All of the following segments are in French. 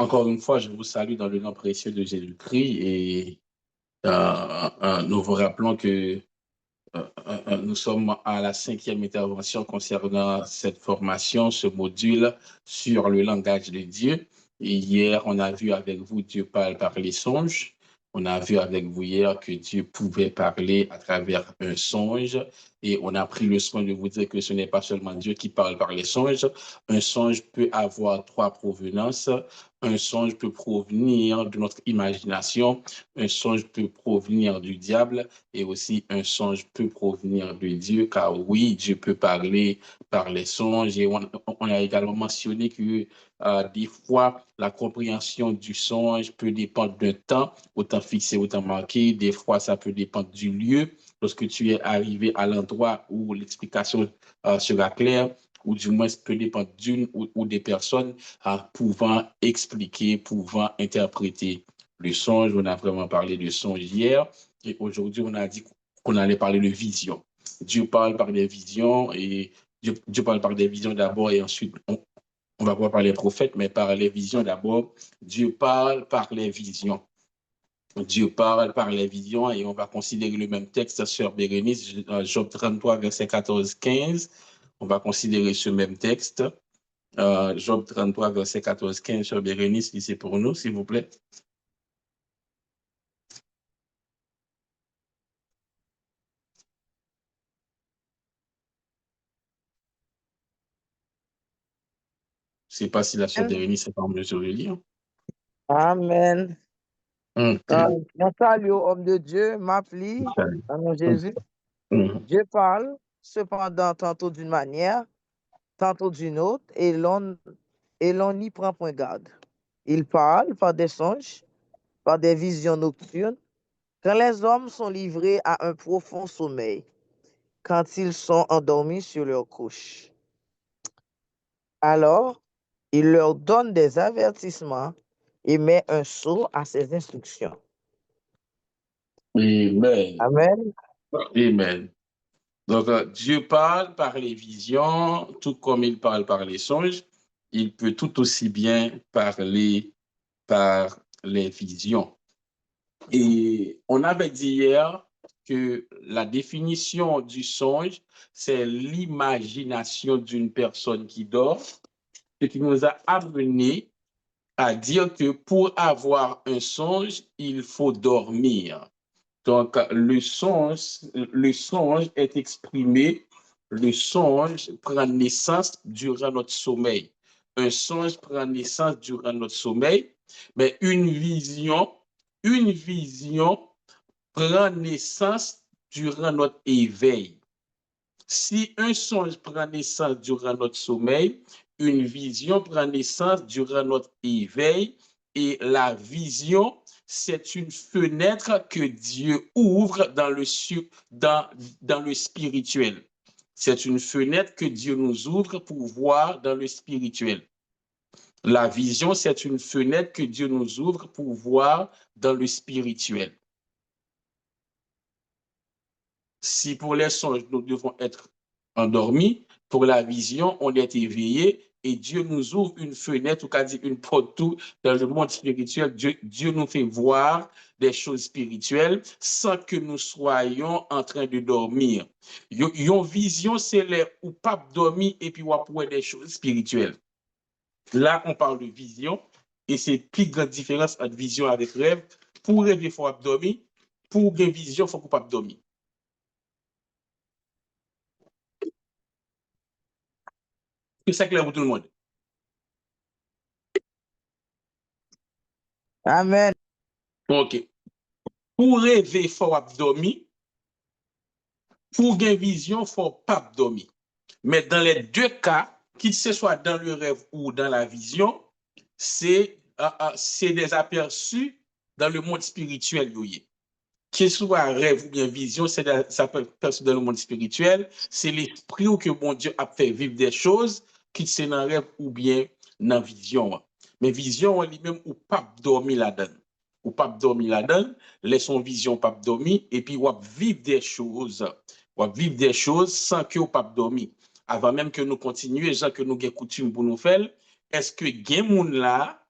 Encore une fois, je vous salue dans le nom précieux de Jésus-Christ et nous vous rappelons que nous sommes à la 5e intervention concernant cette formation, ce module sur le langage de Dieu. Et hier, on a vu avec vous Dieu parle par les songes. On a vu avec vous hier que Dieu pouvait parler à travers un songe. Et on a pris le soin de vous dire que ce n'est pas seulement Dieu qui parle par les songes. Un songe peut avoir 3 provenances. Un songe peut provenir de notre imagination. Un songe peut provenir du diable. Et aussi, un songe peut provenir de Dieu, car oui, Dieu peut parler par les songes. Et on a également mentionné que des fois, la compréhension du songe peut dépendre d'un temps, autant fixé, autant marqué. Des fois, ça peut dépendre du lieu. Lorsque tu es arrivé à l'endroit où l'explication sera claire, ou du moins peut dépendre d'une ou des personnes pouvant expliquer, pouvant interpréter le songe. On a vraiment parlé de songe hier. Et aujourd'hui, on a dit qu'on allait parler de vision. Dieu parle par des visions et Dieu parle par des visions d'abord et ensuite on va pouvoir parler des prophètes, mais par les visions d'abord. Dieu parle par les visions. Dieu parle par les visions et on va considérer le même texte sur Bérénice, Job 33, verset 14-15. On va considérer ce même texte. Job 33, verset 14-15 sur Bérénice, lisez pour nous, s'il vous plaît. Je ne sais pas si la sœur Bérénice est en mesure de lire. Amen. Okay. Mon salut au homme de Dieu, m'applie, à mon Jésus. Dieu parle, cependant, tantôt d'une manière, tantôt d'une autre, et l'on n'y prend point garde. Il parle par des songes, par des visions nocturnes, quand les hommes sont livrés à un profond sommeil, quand ils sont endormis sur leur couche. Alors, il leur donne des avertissements et met un sceau à ses instructions. Amen. Amen. Amen. Donc, Dieu parle par les visions, tout comme il parle par les songes. Il peut tout aussi bien parler par les visions. Et on avait dit hier que la définition du songe, c'est l'imagination d'une personne qui dort, ce qui nous a amené à dire que pour avoir un songe, il faut dormir. Donc, le songe est exprimé, le songe prend naissance durant notre sommeil. Un songe prend naissance durant notre sommeil, mais une vision prend naissance durant notre éveil. Si un songe prend naissance durant notre sommeil, une vision prend naissance durant notre éveil et la vision, c'est une fenêtre que Dieu ouvre dans le spirituel. C'est une fenêtre que Dieu nous ouvre pour voir dans le spirituel. La vision, c'est une fenêtre que Dieu nous ouvre pour voir dans le spirituel. Si pour les songes, nous devons être endormis, pour la vision, on est éveillé et Dieu nous ouvre une fenêtre, ou qu'a dit une porte tout dans le monde spirituel. Dieu nous fait voir des choses spirituelles sans que nous soyons en train de dormir. Une vision, c'est les ou pas dormir et puis on voir des choses spirituelles. Là, on parle de vision et c'est plus grande différence entre vision avec rêve. Pour rêver, il faut dormir. Pour une vision, il faut pas dormir. C'est clair pour tout le monde. Amen. OK. Pour rêver, il faut dormir. Pour gagner vision, il ne faut pas dormir. Mais dans les deux cas, qu'il ce soit dans le rêve ou dans la vision, c'est des aperçus dans le monde spirituel. Qu'il soit rêve ou bien vision, c'est des aperçus dans le monde spirituel. C'est l'esprit où que bon Dieu a fait vivre des choses, qu'il c'est dans le rêve ou bien dans la vision. Mais vision, on lui-même, ou pas dormir là-dedans. Ou pas dormir là-dedans, laissons vision pas dormir, et puis on vivre des choses. On vivre des choses sans que on pas dormir. Avant même que nous continuions, gens que nous avons coutume pour nous faire, est-ce que gen moun là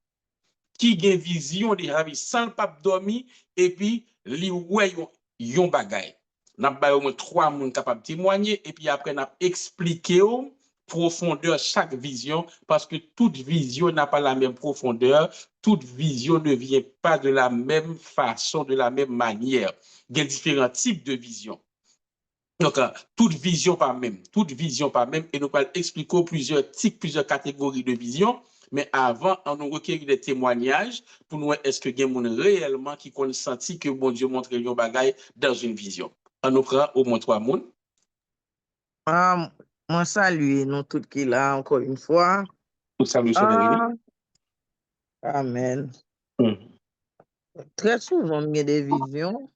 qui a vision déjà sans le pape dormi et puis li ouais yon bagay. N'a pas au moins 3 moun capable témoigner et puis après n'a expliqué profondeur chaque vision parce que toute vision n'a pas la même profondeur, toute vision ne vient pas de la même façon, de la même manière. Il y a différents types de visions. Donc, toute vision pas même, et nous allons expliquer plusieurs types, plusieurs catégories de vision. Mais avant, on nous recueille des témoignages pour nous est-ce que il y a monde réellement qui a senti que bon Dieu montre un bagay dans une vision. On nous prend au moins 3 moun. Moi, salue nous tous qui là encore une fois. Tout ça, nous sommes Amen. Très souvent, il y a des visions,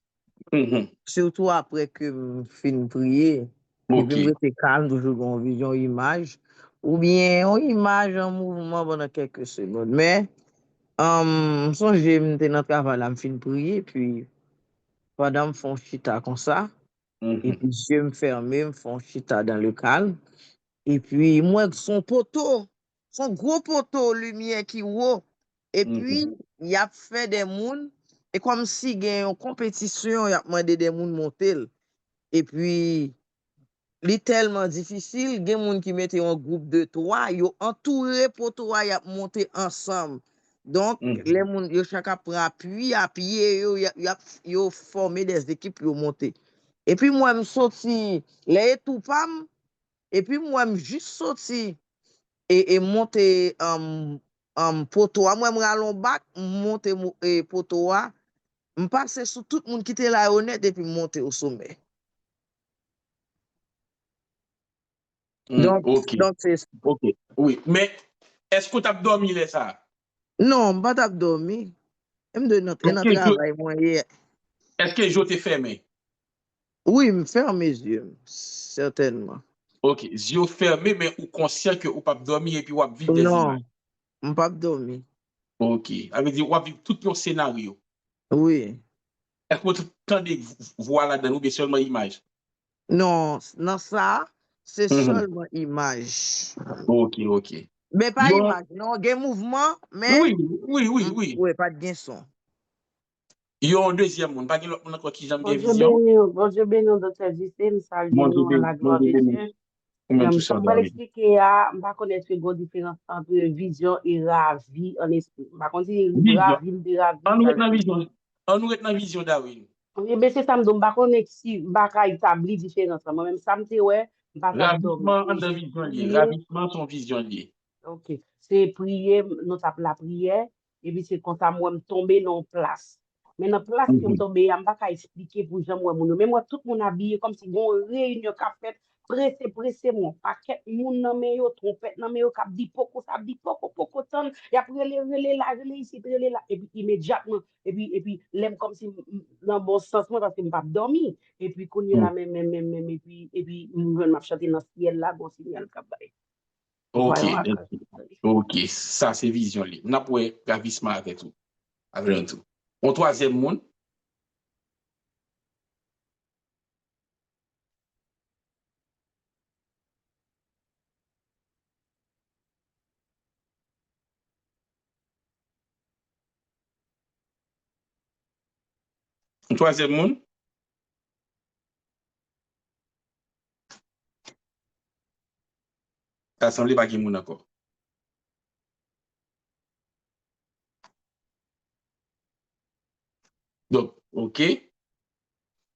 surtout après que je finis prier. Et puis, je reste calme, toujours en vision, image, ou bien en image, en mouvement pendant quelques secondes. Mais, son j'aime dans le travail, je finis prier, puis pendant que je fais chita comme ça, et puis je me ferme, je fais chita dans le calme. Et puis, moi, son poteau, son gros poteau, lumière qui haut. Et puis, il a fait des mouns. Et comme si il y a une compétition, il a demandé des mouns monter. Et puis, c'est tellement difficile. Il y a des gens qui mettent un groupe de 3, ils ont entouré poteau, ils ont monté ensemble. Donc, les gens, ils chacun prend appui, ils ont formé des équipes, ils ont monté. Et puis, moi, je suis sorti, les tout pam. Et puis, moi, je suis juste sorti et monter poteau. Moi, je suis allé en bas, monter poteau. Je passe sur tout le monde qui était là honnête et puis monter au sommet. Donc, c'est ça. OK. Oui, mais est-ce que tu as dormi là ça? Non, je n'ai pas dormi. Je me donne notre travail, moi, hier. Est-ce que je t'ai fermé? Oui, je ferme mes yeux, certainement. OK, yeux fermés, mais ou conscient que ou pas dormir et puis ou vivre des non, images? Non, je pas dormi. OK, ça veut dire ou vivre tout un scénario. Oui. Est-ce que tu entendez voir là-dedans ou bien seulement image? Non, ça, c'est seulement image. OK. Mais pas image, non, il y a mouvement, mais. Oui. Oui, pas de son. Il y a un deuxième monde, pas de l'autre monde qui j'aime bien vision. Bon Dieu béni, docteur Justin, salut à la gloire de Dieu. Comme je l'expliquer, je ne sais pas est-ce qu'il y a une différence entre vision et ravi en esprit. Je ne sais pas si ravi de ravi. On nous est dans la vision, Darwin. Oui, mais c'est ça, je ne sais pas si je établir différence. Moi-même, ça me dit, ouais, je ne sais pas ravissement, son vision liée. OK. C'est prier, nous avons la prière, et puis c'est quand ça, moi, je tombe dans place. Mais dans place que je tombe, je ne peux pas expliquer pour gens, mais moi, tout le monde habillé comme si on réunion qu'a fait, pressé, moi. Paquet, moun nan men yo, trompette nan men yo, kap di poko, ça dit poko, ton, et après, relé là, relé ici, relé là, et puis immédiatement, et puis, l'aime comme si, dans bon sens, moi, parce que je ne peux pas dormir, et puis, qu'on y a la même, et puis, je vais chanter dans le ciel là, bon signal, kap baye. OK, ça c'est vision li. On a pour ravissement avec tout. Avec tout. Au troisième monde. Au troisième monde. Ça semble pas qu'il y ait monde encore. Donc, OK.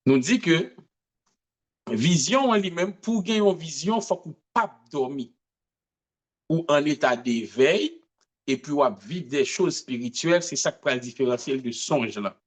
Nous dit que vision en lui-même, pour gagner une vision, il faut qu'on pas dormir. Ou en état d'éveil, et puis on vivre des choses spirituelles, c'est ça qui peut le différencier de songe là.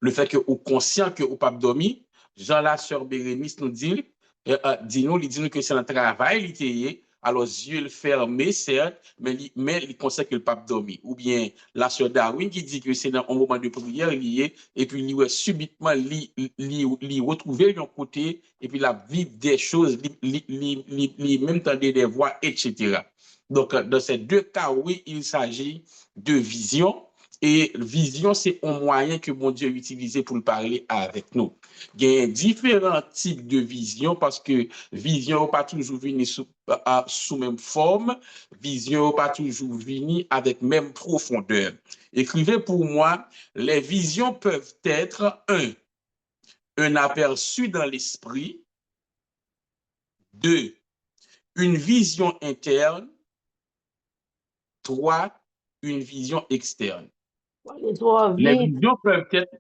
Le fait que ou conscient que ou pas dormir, Jean la sœur Bérénice nous dit nous que c'est un travail lié. Alors, yeux le fermés, certes, mais il conseille que le pape dormir. Ou bien, la sœur Darwin qui dit que c'est dans un moment de prière lié, et puis, il subitement, il retrouver un côté, et puis, la vivre des choses, même entendre des voix, etc. Donc, dans ces deux cas, oui, il s'agit de vision. Et vision, c'est un moyen que mon Dieu utilisé pour parler avec nous. Il y a différents types de vision parce que vision n'est pas toujours venue sous même forme, vision n'est pas toujours venue avec même profondeur. Écrivez pour moi, les visions peuvent être un aperçu dans l'esprit, 2, une vision interne, 3, une vision externe. Les visions peuvent être,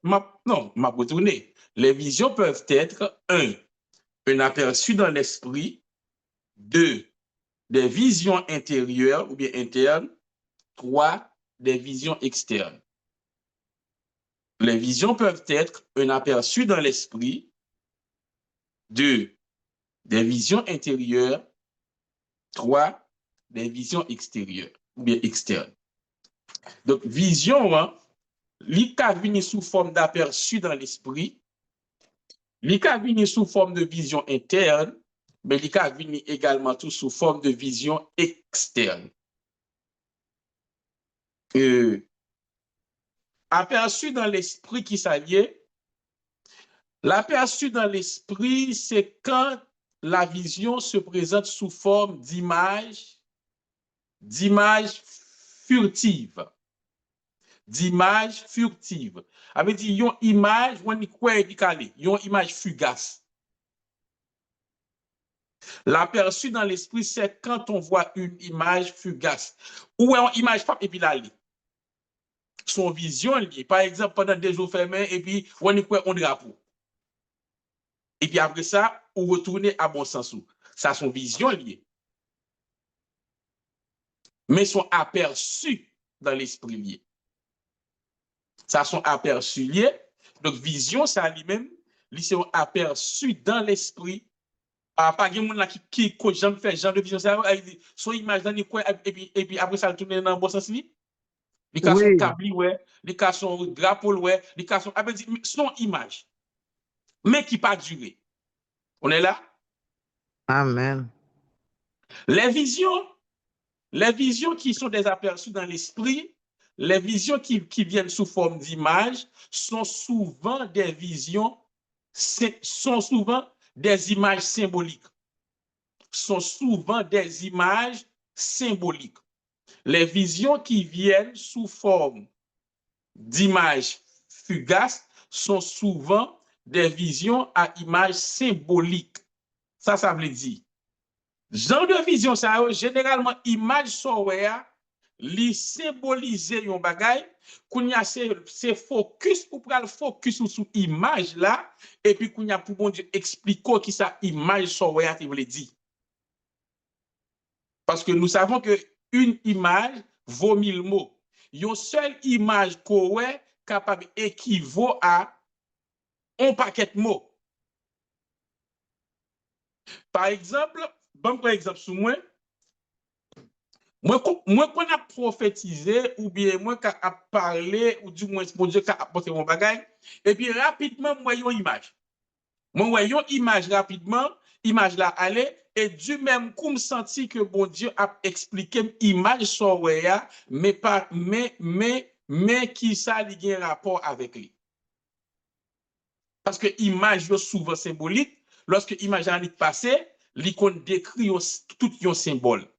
non, m'a retourné. Les visions peuvent être 1 aperçu dans l'esprit, 2, des visions intérieures ou bien internes, 3, des visions externes. Les visions peuvent être un aperçu dans l'esprit, 2, des visions intérieures, 3, des visions extérieures ou bien externes. Donc, vision, hein, li ka vini sous forme d'aperçu dans l'esprit, li ka vini sous forme de vision interne, mais li ka vini également tout sous forme de vision externe. Aperçu dans l'esprit qui s'allie, l'aperçu dans l'esprit, c'est quand la vision se présente sous forme d'image furtive. D'image furtive. Avait dit, yon image, yon image fugace. L'aperçu dans l'esprit, c'est quand on voit une image fugace. Ou une image et puis là, son vision liée. Par exemple, pendant des jours fermés, et puis on y on drapeau. Et puis après ça, on retourne à bon sens. Ça, son vision liée. Mais son aperçu dans l'esprit lié. Ça, son aperçu lié. Donc, vision, ça lui-même, c'est un aperçu dans l'esprit. Pas de monde qui j'aime faire genre de vision, ça, son image dans quoi, et puis après ça, le tourner dans le bon sens. Les cas sont câblés, ouais, les cas sont drapeaux, ouais, les cas sont. Son image, mais qui pas duré. On est là? Amen. Les visions qui sont des aperçus dans l'esprit, les visions qui viennent sous forme d'image sont souvent des visions, sont souvent des images symboliques. Sont souvent des images symboliques. Les visions qui viennent sous forme d'images fugaces sont souvent des visions à images symboliques. Ça veut dire. Genre de vision, ça, généralement, image software, li symboliser yon bagay, kounya c'est focus, ou pral focus sur image là, et puis kounya pour bon Dieu expliquer qui ça image software qui veut dire. Parce que nous savons que une image vaut 1000 mots. Une seule image qu'on est capable équivaut à un paquet de mots. Par exemple, bon par exemple sur moi qu'on a prophétisé ou bien moi qui a parlé ou du moins mon Dieu qui a apporté mon bagage et puis rapidement moi une image. Moi voyons image rapidement, image là aller et du même coup me senti que bon Dieu a expliqué image soya mais pas mais qui ça li un rapport avec lui. Parce que image est souvent symbolique, lorsque image a passé, l'icône décrit tout un symbole.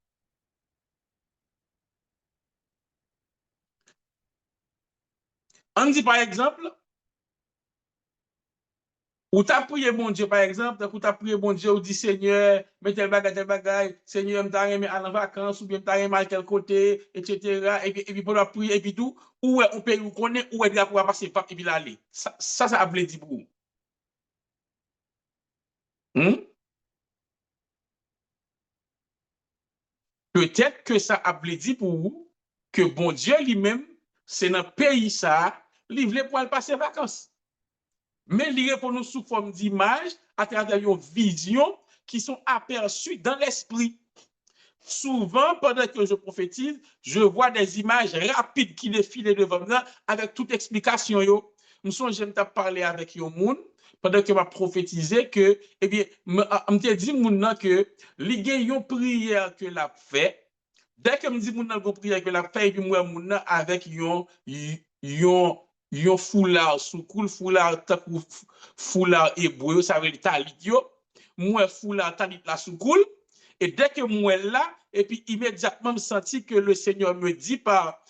On dit par exemple, ou t'as prié mon Dieu, par exemple, ou t'as prié mon Dieu, ou dit Seigneur, mais tel bagage, Seigneur, m't'a remis à la vacances, ou bien m't'a remis à quel côté, etc. Et puis, pour la prière, et puis tout, ou on peut nous connaître, ou est-ce qu'on va passer, et puis l'aller. Ça a voulu dire pour vous. Peut-être que ça a voulu dire pour vous, que bon Dieu lui-même, c'est dans le pays ça, il voulait pour aller passer vacances. Mais il répond nous sous forme d'image à travers une vision qui sont aperçues dans l'esprit. Souvent, pendant que je prophétise, je vois des images rapides qui défilent devant moi avec toute explication. J'aime parler avec un monde pendant que je prophétisé que, eh bien, je me dis que les gens prière que l'a fait. Dès que je me dis que prière que l'a fait, et puis moi, avec yon foulard sous cool foulard foulard hébreu ça veut dire talit yo moi foulard talit la sous cool et dès que moi là et puis immédiatement me senti que le Seigneur me dit par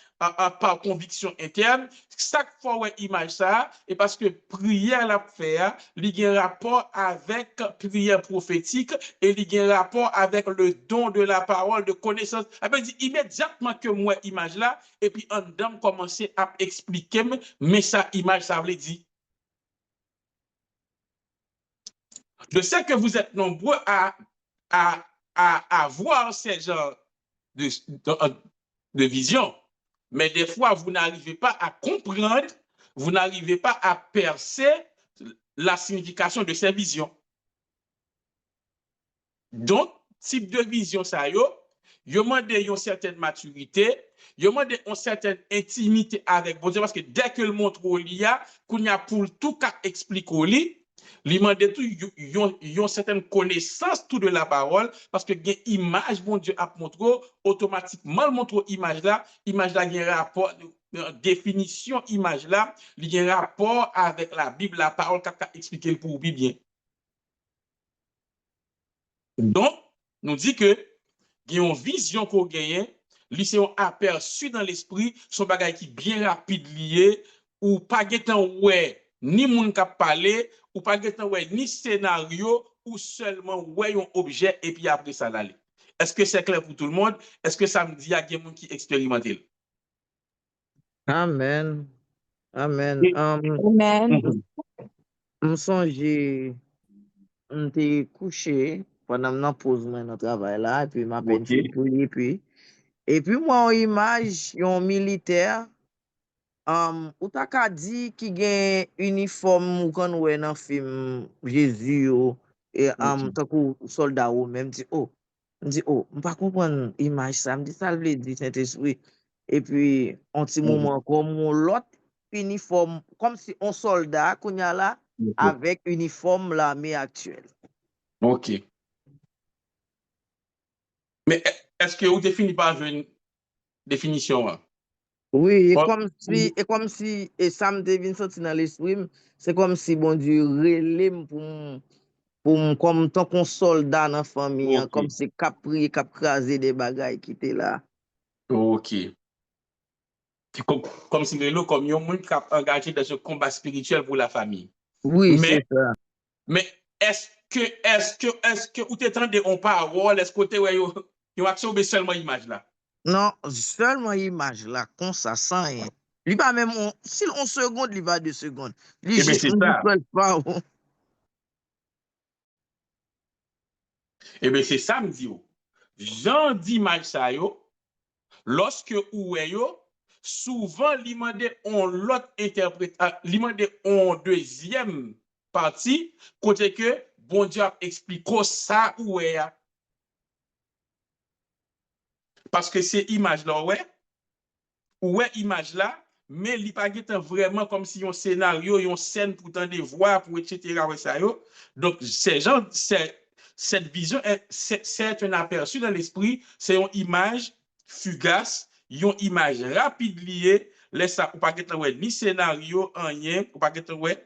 conviction interne, chaque fois ouais image ça, et parce que prière la faire, il y a un rapport avec prière prophétique et il y a un rapport avec le don de la parole, de connaissance. Après, dit immédiatement que moi image là, et puis un dame commencer à expliquer, mais ça image ça veut dire. Je sais que vous êtes nombreux à voir ces genres de vision. Mais des fois, vous n'arrivez pas à comprendre, vous n'arrivez pas à percer la signification de ces visions. Donc, type de vision, ça yo demande une certaine maturité, yo demande une certaine intimité avec bon Dieu, parce que dès que le montre au lia, qu'on y a pour tout cas expliquer au lit, il demande tout, une certaine connaissance tout de la parole, parce que une image, bon Dieu, a montré, automatiquement, montre image là, il y a un rapport, définition image là, il y a un rapport avec la Bible, la parole, qui a expliqué pour bien. Donc, nous dit que il y a une vision qu'on gagne, c'est un aperçu dans l'esprit, son bagage qui bien rapide lié, ou pas ouais ni moun ka parler, ou pas ouais ni scénario, ou seulement ouais un objet et puis après ça l'aller. Est-ce que c'est clair pour tout le monde? Est-ce que ça me dit qu'il y a des gens qui expérimentent? Amen. Amen. Amen. Je songe, on était couché pendant que je pose mon travail là, et puis ma peine fait puis. Et puis moi, en image, un militaire, ou ta ka dit qui gen uniforme ou quand on dans film Jésus et tant que soldat ou même dit oh, me dit oh, pas comprendre image ça, me dit ça veut dire Saint-Esprit. Et puis un petit moment comme l'autre uniforme comme si un soldat qu'on y a là avec uniforme l'armée actuelle. OK. Mais est-ce que vous définissez par une définition? Hein? Oui, et comme si, et ça me devine sorti dans l'esprit, c'est comme si, bon Dieu, relève pour comme tant qu'on soldat dans la famille, Okay. comme si cap prier, cap craser des bagailles qui étaient là. OK. Comme si le comme un monde qui a engagé dans ce combat spirituel pour la famille. Oui, c'est ça. Mais est-ce que vous t'étendez en parole, est-ce que vous absorbez seulement l'image là? Non, seulement image là, comme ça, sans rien. Lui pas même, si on seconde, il va 2 secondes. Lui, C'est ça. Eh bien, c'est ça, me dit. Jean d'image ça, lorsque ou souvent, il on l'autre interprète, il en deuxième partie, côté que bon Dieu explique ça ou parce que c'est image là, ouais, image là, mais il pas vraiment comme si un scénario, une scène pour t'en voir, pour etc. Donc, cette vision, c'est un aperçu dans l'esprit, c'est une image fugace, une image rapide liée, laisse ça, ou pas ouais, ni scénario, rien, ou pas ouais,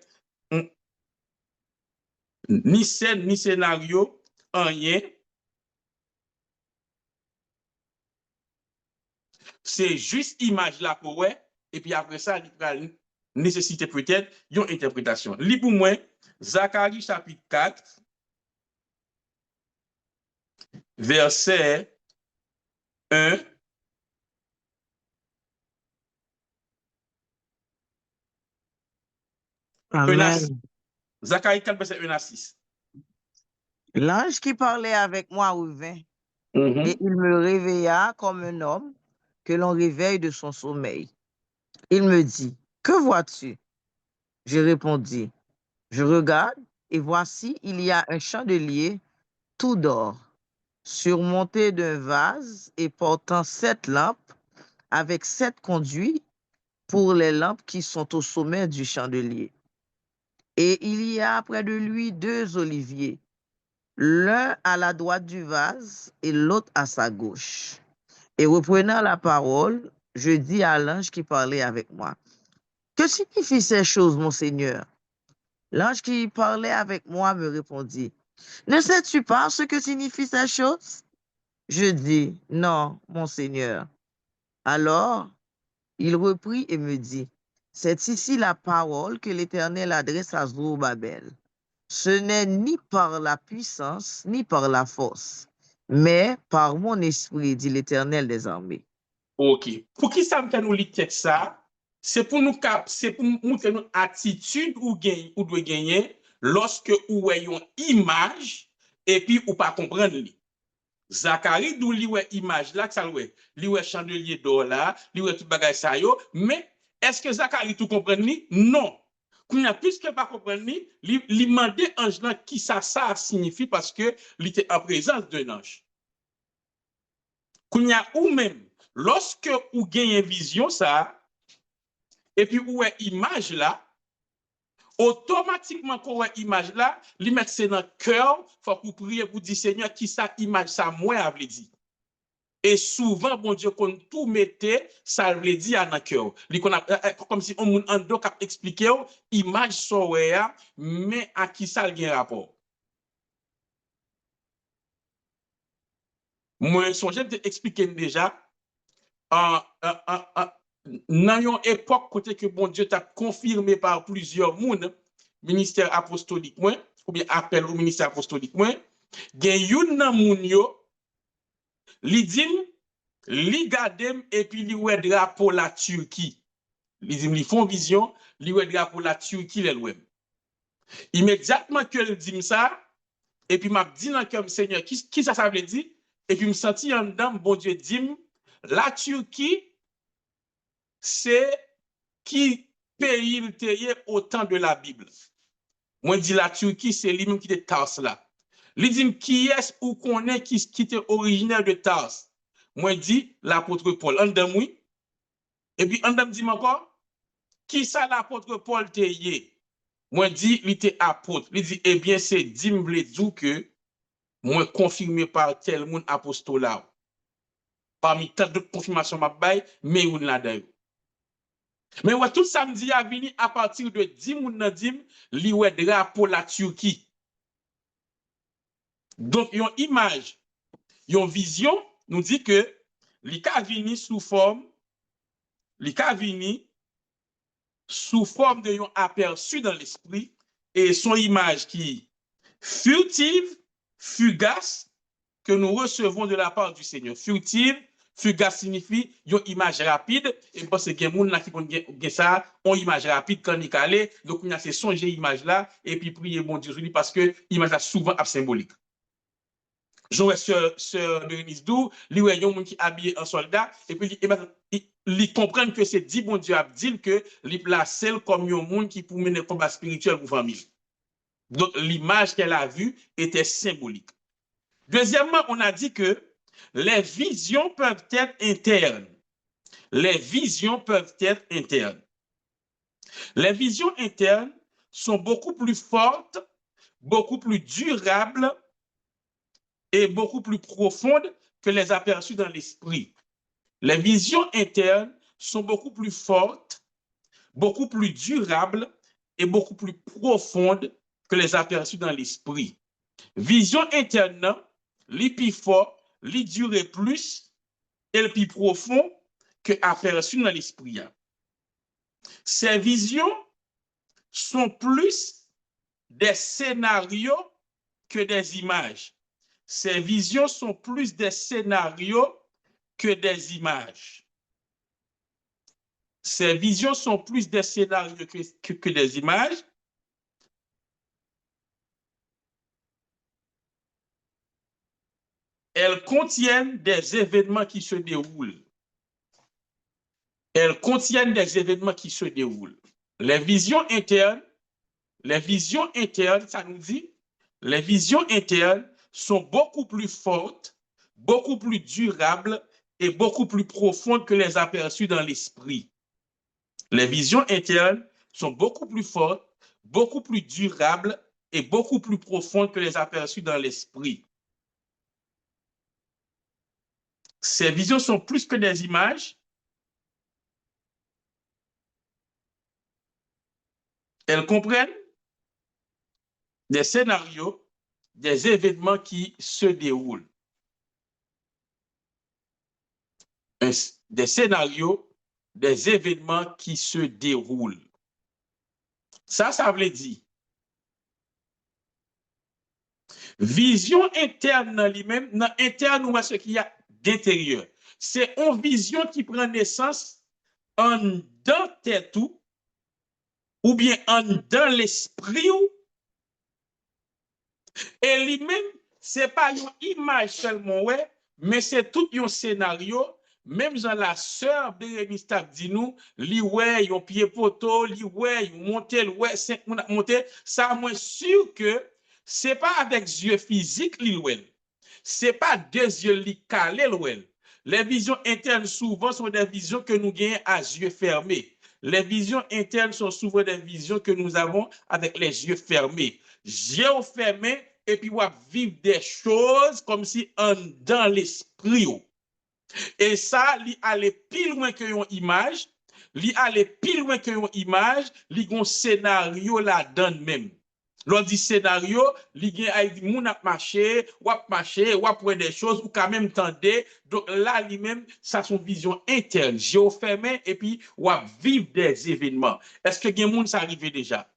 ni scène, ni scénario, rien. C'est juste image là pour ouais, et puis après ça, il va nécessiter peut-être une interprétation. Lis pour moi, Zacharie chapitre 4, verset 1. Amen. Zacharie 4, verset 1 à 6. L'ange qui parlait avec moi revint, et il me réveilla comme un homme que l'on réveille de son sommeil. Il me dit, que vois-tu? Je répondis, je regarde, et voici, il y a un chandelier tout d'or, surmonté d'un vase et portant 7 lampes, avec 7 conduits pour les lampes qui sont au sommet du chandelier. Et il y a près de lui 2 oliviers, l'un à la droite du vase et l'autre à sa gauche. Et reprenant la parole, je dis à l'ange qui parlait avec moi, Que signifient ces choses, mon Seigneur? L'ange qui parlait avec moi me répondit, ne sais-tu pas ce que signifient ces choses? Je dis, non, mon Seigneur. Alors, il reprit et me dit, c'est ici la parole que l'Éternel adresse à Zorobabel. Ce n'est ni par la puissance, ni par la force, mais par mon esprit, dit l'Éternel des armées. OK. Pour qui ça me fait nous lire ça? C'est pour nous montrer une attitude ou doit gagner lorsque ou une image et puis ou pas comprendre li. Zacharie d'où li ouais image là que ça ouais, li ouais chandelier d'or là, li ouais tout bagage ça yo, mais est-ce que Zacharie tout comprend ni? Non. Qu'on a plus que pas comprendre ni, li mandé ange là qui ça signifie parce que il était en présence d'un ange. Qu'on y a ou même lorsque ou gagne vision ça et puis ou est image là, automatiquement qu'on est image là, li mettre c'est dans cœur, faut pour prier pour dire Seigneur qui ça image ça moi a veut dire. Et souvent, bon Dieu, qu'on tout mettait, ça veut dire dans le cœur. Comme si on a expliqué, image soya, mais à qui ça a un rapport. Moi, j'ai expliqué déjà, dans une époque côté que bon Dieu t'a confirmé par plusieurs monde, ministère apostolique, ou bien appel au ministère apostolique, il y a une moun yo, li dit, li gadem et puis li wè drapeau la Turquie. Li font vision, li wè drapeau la Turquie les wè. Immédiatement que le dit ça, et puis m'a dit dans le Seigneur, qui ça veut dire? Et puis me senti en dedans, bon Dieu dit, la Turquie, c'est qui pays le terre au temps de la Bible. Moi, je dis la Turquie, c'est lui-même qui était Tars là. Il dit, qui est-ce ou connaît qui était originaire de Tars? Moi, je dis l'apôtre Paul. En dedans, oui. Et puis, en dedans, dit encore, qui ça l'apôtre Paul te yé? Moi, je dis, il était apôtre. Il dit, eh bien, c'est dimble d'où que moi confirmé par tel monde apostolat. Parmi tant d'autres confirmations, mais on l'a d'ailleurs. Mais ouais, tout samedi a venu à partir de 10 moun nan dim, li wè drapeau la Turquie. Donc, yon image, yon vision, nous dit que li ka vini sous forme, de yon aperçu dans l'esprit, et son image qui furtive, fugace, que nous recevons de la part du Seigneur. Furtive, fugace signifie une image rapide, et parce que les gens qui ont ça, ont image rapide quand ils calent, donc on a ces songer image là, et puis prier bon Dieu parce que l'image est souvent symbolique. J'aurais sœur Bérénice Dou, lui ouais yon moun qui habillé en soldat, et puis ils comprennent que c'est dit bon Dieu a dit que li place comme yon moun qui pour mener combat spirituel pour famille. Donc l'image qu'elle a vue était symbolique. Deuxièmement, on a dit que les visions peuvent être internes. Les visions peuvent être internes. Les visions internes sont beaucoup plus fortes, beaucoup plus durables et beaucoup plus profondes que les aperçus dans l'esprit. Les visions internes sont beaucoup plus fortes, beaucoup plus durables et beaucoup plus profondes que les aperçus dans l'esprit. Vision interne, li plus fort, li dure plus et le plus profond que aperçu dans l'esprit. Ces visions sont plus des scénarios que des images. Ces visions sont plus des scénarios que des images. Ces visions sont plus des scénarios que des images. Elles contiennent des événements qui se déroulent. Elles contiennent des événements qui se déroulent. Les visions internes, ça nous dit, les visions internes sont beaucoup plus fortes, beaucoup plus durables et beaucoup plus profondes que les aperçus dans l'esprit. Les visions internes sont beaucoup plus fortes, beaucoup plus durables et beaucoup plus profondes que les aperçus dans l'esprit. Ces visions sont plus que des images. elles comprennent des scénarios, des événements qui se déroulent. Des scénarios, des événements qui se déroulent. Ça veut dire vision interne dans lui-même, dans interne ou ce qu'il y a d'intérieur. C'est une vision qui prend naissance en dans tête ou bien en dans l'esprit et lui-même, ce n'est pas une image seulement, ouais, mais c'est tout un scénario. Même dans la sœur Bérénice Tap dit nous, li ouais, yon pied poteau, li ouais, yon monté, ouais, 5 moun monté. Ça, moi, sûr que c'est pas avec yeux physiques, li ouais. C'est pas deux yeux li calé, ouais. Les visions internes, souvent, sont des visions que nous gagnons à yeux fermés. Les visions internes sont souvent des visions que nous avons avec les yeux fermés. Yeux fermés, et puis on va vivre des choses comme si en dans l'esprit. Et ça, li aller pile loin que une image, li aller pile loin que une image, li gon scénario là dedans même. L'on dit scénario, li gen ay di moun ap marché, wap prendre des choses ou quand même tendez. Donc là lui-même, ça son vision interne, géofermé et puis wap vivre des événements. Est-ce que gen moun ça arrivé déjà?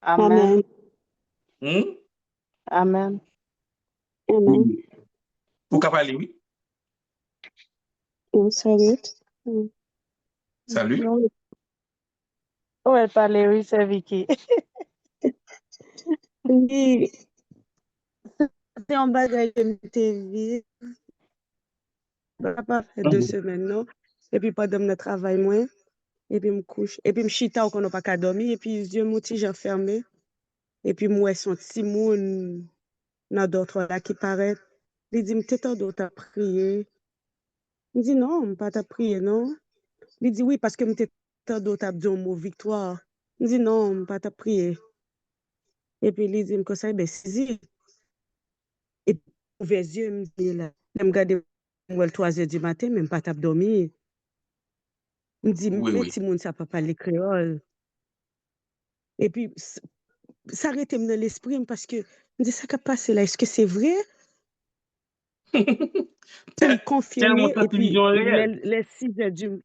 Amen. Hmm? Amen. Amen. Vous pouvez parler, oui? Salut. Salut. Oh, elle parlait, oui, c'est Vicky. Oui, c'est un bagage que m'était vu. Pas fait 2 semaines, non? Et puis pendant le travail, moi, et puis me couche. Et puis me chita ou qu'on n'a pas qu'à dormir. Et puis yeux mouti, j'ai fermé. Et puis moi, son petit moun dans d'autres là qui paraît. Il dit, m'étais d'autres à prier. Il dit, non, pas à prier, non. Il dit, oui, parce que m'étais d'autres à dire un mot victoire. Il dit, non, pas à prier. Et puis il dit, que ça, ben, saisi. Et puis, ouvert les yeux, me dit, là, je me regarde, 3 heures du matin, même pas à dormir. Me dit, Oui, mais oui. si moun ça pas parler créole. Et puis, ça arrête dans l'esprit parce que, me dit, ça qui a passé là, est-ce que c'est vrai? Pour me Tellement confirmer, et cette puis, vision réelle. les 6 heures du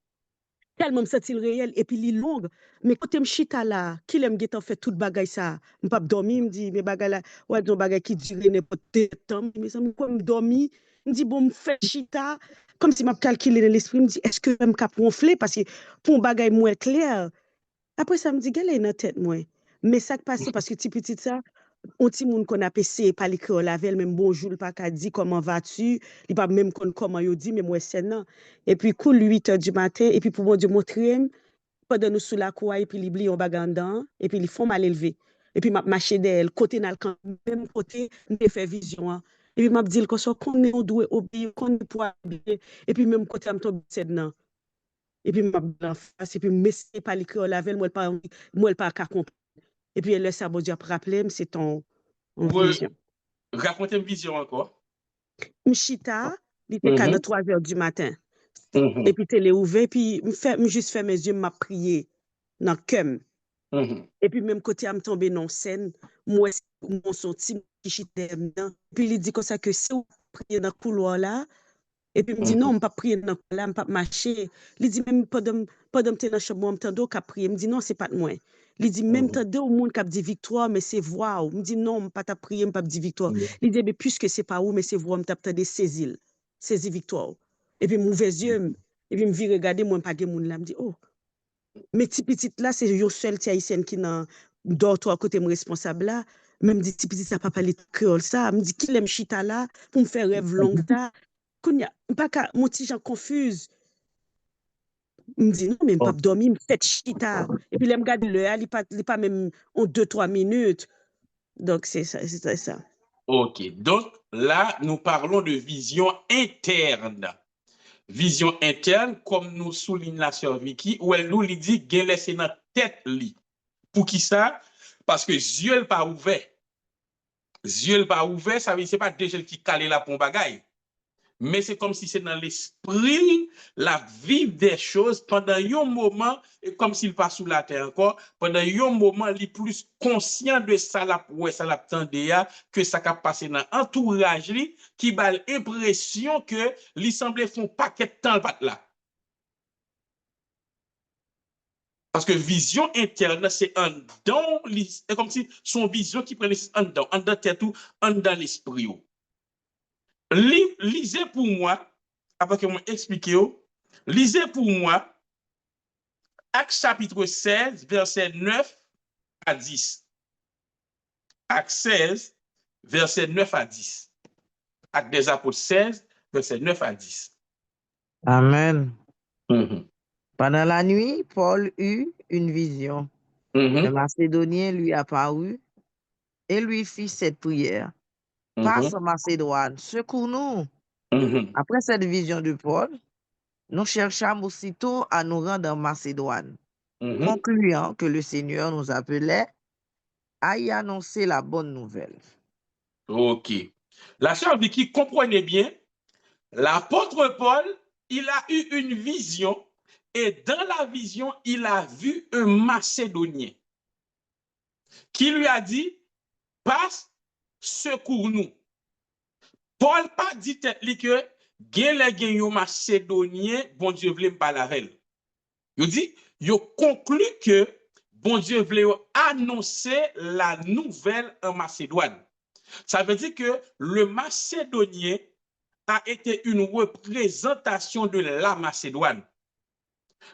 tellement me senti réel et puis li longue mais côté me chita là qui l'aime get en fait toute bagaille ça me pas dormir me dit mais bagaille là ouais don bagaille qui dure n'importe temps mais ça me quoi me dormir me dit bon me fait chita comme si m'a calculé dans l'esprit me dit est-ce que me cap ronfler parce que pour un bagaille moins clair après ça me dit gale dans tête moi mais ça qui passe parce que petit ça on ti moun qu'on a passé par les créoles avec même bonjour pas qu'a dit comment vas-tu il pas même comment yo dit mais moi c'est non et puis cool 8 heures du matin et puis pour moi Dieu montrer pendant nous sous la cour et puis il oublie un bagandant et puis ils font mal élevé et puis m'a marché d'elle côté dans le même côté me fait vision hein. Et puis m'a dit que ça qu'on est on doit obéir qu'on est pour et puis même côté me tombe c'est non et puis m'a en face et puis me par les créoles avec moi pas qu'à comprendre et puis elle ça bon Dieu rappeler c'est ton en vision. Racontez une vision encore. M'chita, il était qu'à 3 heures du matin. Et puis télé ouvert, puis me juste fait mes yeux, m'a prié dans le cœur. Et puis même côté à me tomber dans scène, moi mon senti qui chita dedans. Puis il dit comme ça que si vous priez dans le couloir là, et puis il me dit non, on ne pas prier dans le couloir là, on ne pas marcher. Il dit même pendant que dans la chambre, on m'entend qu'à prier. Il me dit non, c'est pas de moi. Il dit même t'entends au monde qui a dit victoire, mais c'est voix. Il me dit non, on pas ta prier, on pas dit victoire. Il dit mais puisque c'est pas où, mais c'est voix, on t'a peut-être saisir victoire. Et puis mauvais yeux, et puis me vire regarder moi pas de monde là, me dit oh. Mais petit là, c'est yo seul ti haïtienne qui dans d'autres à côté me responsable là. Même dit petit ça pas parler créole ça, me dit qu'il aime chita là pour me faire rêve long ça. Kounya, pas ka mon petit gens confuse. Me dit non même pas dormir, me fait chita. Et puis là me regarde l'heure, il pas même en 2-3 minutes. Donc c'est ça. OK. Donc là, nous parlons de vision interne. Vision interne, comme nous souligne la sœur Vicky, où elle nous dit qu'elle laisse dans la tête. Pour qui ça? Parce que yeux pas ouvert. Yeux pas ouvert, ça veut dire que ce n'est pas déjà qui calé là pour un bagaille. mais c'est comme si c'est dans l'esprit, la vie des choses pendant un moment, et comme s'il passe sous la terre encore, pendant un moment, il est plus conscient de ça, ça l'attendait, que ça a passé dans l'entourage, qui a l'impression que il semblait font paquet de temps là. Parce que vision interne, c'est un don, c'est comme si son vision qui prenait un don, en dans l'esprit. Lisez pour moi, avant que je m'explique, lisez pour moi Actes chapitre 16, verset 9 à 10. Actes 16, verset 9 à 10. Actes des apôtres 16, verset 9 à 10. Amen. Pendant la nuit, Paul eut une vision. Le Macédonien lui apparut et lui fit cette prière. Passe en Macédoine, secours-nous. Après cette vision de Paul, nous cherchâmes aussitôt à nous rendre en Macédoine, concluant que le Seigneur nous appelait à y annoncer la bonne nouvelle. Ok. La sœur Vicky, comprenez bien, l'apôtre Paul, il a eu une vision et dans la vision, il a vu un Macédonien qui lui a dit, passe, secours-nous. Paul pas dit que gen un Macédonien, bon Dieu voulait me parler avec elle. Il dit, il conclut que bon Dieu voulait annoncer la nouvelle en Macédoine. Ça veut dire que le Macédonien a été une représentation de la Macédoine.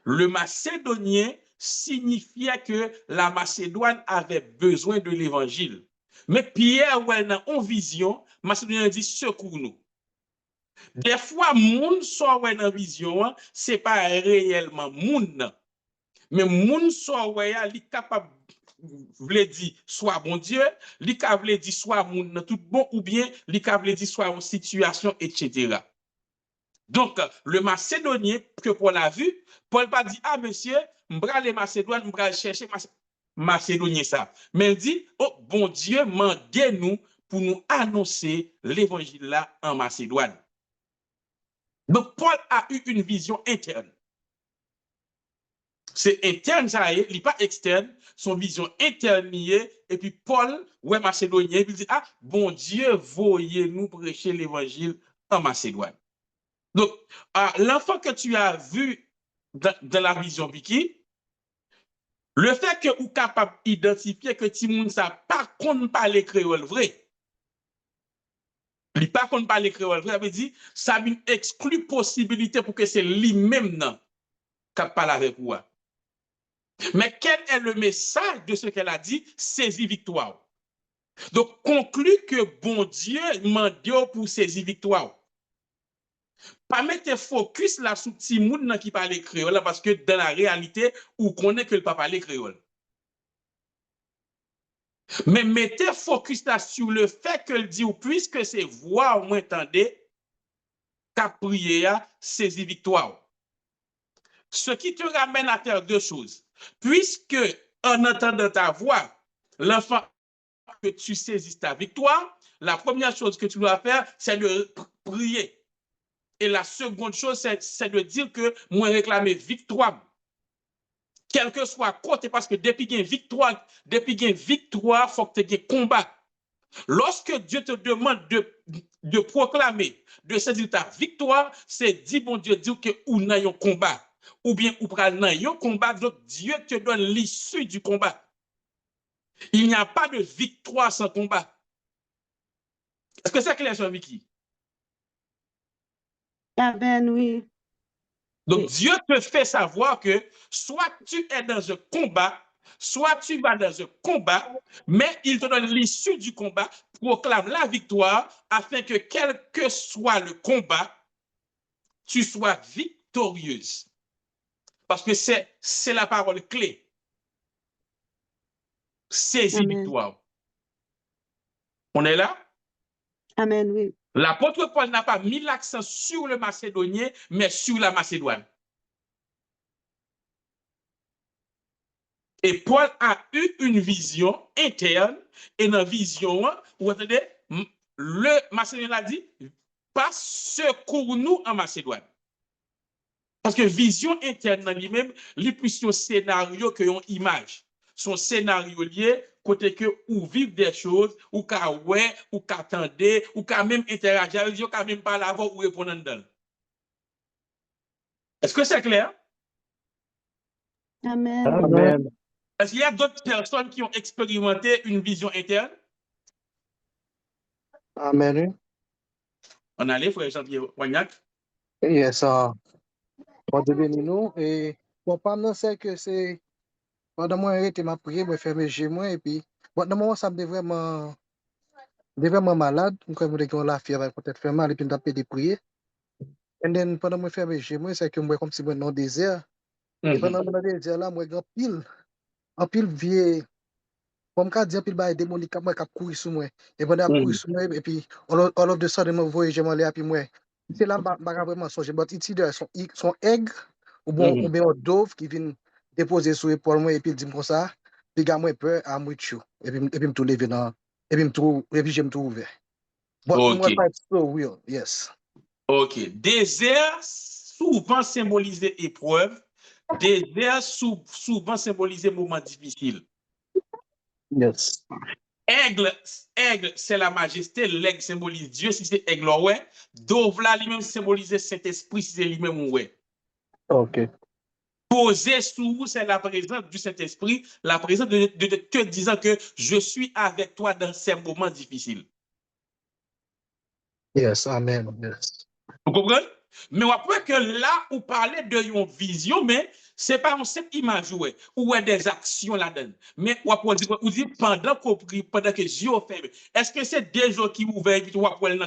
Le Macédonien signifiait que la Macédoine avait besoin de l'évangile. Mais Pierre, en vision, Macédonien dit secours-nous. Des fois, moun soit en vision, ce n'est pas réellement moun. Mais moun soit il est capable vle dire soit bon Dieu, li ka vle dire soit moun tout bon ou bien li ka vle dire soit en situation, etc. Donc, le Macédonien que Paul a vu, Paul pas dit, ah monsieur, m'bra les Macédoines, m'bra chercher Macédonien ça. Mais il dit, oh bon Dieu, mandez-nous pour nous annoncer l'évangile là en Macédoine. Donc, Paul a eu une vision interne. C'est interne, ça y est, il n'est pas externe, son vision interne et puis Paul, ouais, Macédonien, il dit, ah, bon Dieu, voyez-nous prêcher l'évangile en Macédoine. Donc, l'enfant que tu as vu dans la vision, Vicky, le fait que vous êtes capable d'identifier que Timoun ça pas qu'on parle créole vrai, il pas qu'on parle créole vrai, ça veut dire, ça a une exclue possibilité pour que c'est lui-même qui parle avec vous. Mais quel est le message de ce qu'elle a dit? Saisis victoire. Donc, conclut que bon Dieu m'a pour saisir victoire. Pas mettre focus là sur petit monde qui parle créole parce que dans la réalité, on connaît que le pas parler créole. Mais mettez focus là sur le fait que le dit puisque c'est voix ou entendez qu'à prier saisir victoire. Ce qui te ramène à faire deux choses. Puisque en entendant ta voix, l'enfant que tu saisisses ta victoire, la première chose que tu dois faire, c'est de prier. Et la seconde chose, c'est de dire que moi réclamer victoire. Quel que soit côté, parce que depuis qu'il y a victoire, il faut que tu aies combat. Lorsque Dieu te demande de proclamer, de saisir ta victoire, c'est dire, bon Dieu, dire que ou n'a un combat. Ou bien ou pral nan yon combat, donc Dieu te donne l'issue du combat. Il n'y a pas de victoire sans combat. Est-ce que c'est clair, Vicky? Amen, oui. Donc Dieu te fait savoir que soit tu es dans un combat, soit tu vas dans un combat, mais il te donne l'issue du combat, proclame la victoire, afin que quel que soit le combat, tu sois victorieuse. Parce que c'est la parole clé. Saisis victoire. On est là? Amen, oui. L'apôtre Paul n'a pas mis l'accent sur le Macédonien, mais sur la Macédoine. Et Paul a eu une vision interne, et dans la vision, vous entendez, le Macédonien a dit, pas secours-nous en Macédoine. Parce que vision interne lui-même, les plus un scénario que une image. Son scénario lié, côté que ou vivre des choses, ou qu'à ouais, ou qu'à attendre, ou qu'à même interagir avec eux, ou qu'à même parler avant ou répondre dedans. Est-ce que c'est clair? Amen. Amen. Est-ce qu'il y a d'autres personnes qui ont expérimenté une vision interne? Amen. On allait, frère Jean-Pierre Wagnac. Yes, bon Dieu béni nous. Et bon, pendant c'est que c'est, pendant moi, j'ai été ma prière, je fermer chez moi, et puis, bon, dans le moment, ça me dit vraiment malade, comme je dis, la fièvre, peut-être faire mal, et puis, je des prières. Et then, pendant moi, fermer chez moi, c'est que moi, comme si moi, dans le désert, et pendant le désert, là, moi, en pile, vieux, comme quand dire, pile, bah, démonique, moi, qui courir sur moi, et pendant que courir sur moi, et puis, all of the sudden, moi, voyage, je m'en allais, puis moi, c'est là, je vraiment songer, mais ici, son aigle, ou bien un dove qui vient déposer sur l'épaule moi et puis dit comme ça puis gars moi peur à moi chaud et puis me tout lever dans et puis j'aime tout ouvert but moi OK. pas so real yes OK. Désert souvent symbolisé épreuve. Désert souvent symbolisé moment difficile. yes Aigle, c'est la majesté. L'aigle symbolise Dieu si c'est aigle, ouais. Dove là, lui-même symbolise Saint-Esprit si c'est lui-même, ouais. OK Poser sous vous, c'est la présence du Saint-Esprit, la présence de te disant que je suis avec toi dans ces moments difficiles. yes amen yes Vous comprenez? Mais après que là, vous parlez de une vision, mais ce n'est pas une simple image ou des actions là-dedans. Mais vous dites pendant qu'on prie, pendant que Dieu ferme, est-ce que c'est des gens qui ouvrent et vous appelez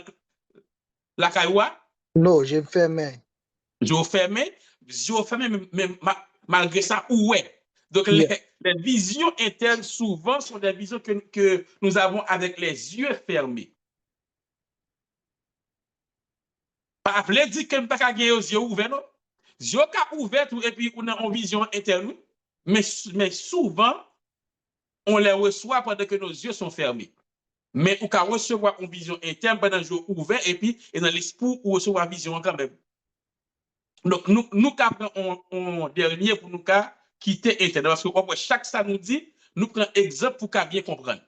la cailloua? non j'ai fermé Dieu ferme, mais malgré ça, ouais. Donc, yeah les visions internes, souvent, sont des visions que nous avons avec les yeux fermés. Pas veut dire que nous pas gagner aux yeux ouverts, non? Les yeux ouverts et puis on a une vision interne, mais souvent, on les reçoit pendant que nos yeux sont fermés. Mais on peut recevoir une vision interne pendant les yeux ouverts et puis et dans l'esprit, on recevoir une vision quand même. Donc, nous prenons un dernier pour nous quitter interne. Parce que chaque ça nous dit, nous prenons exemple pour bien comprendre.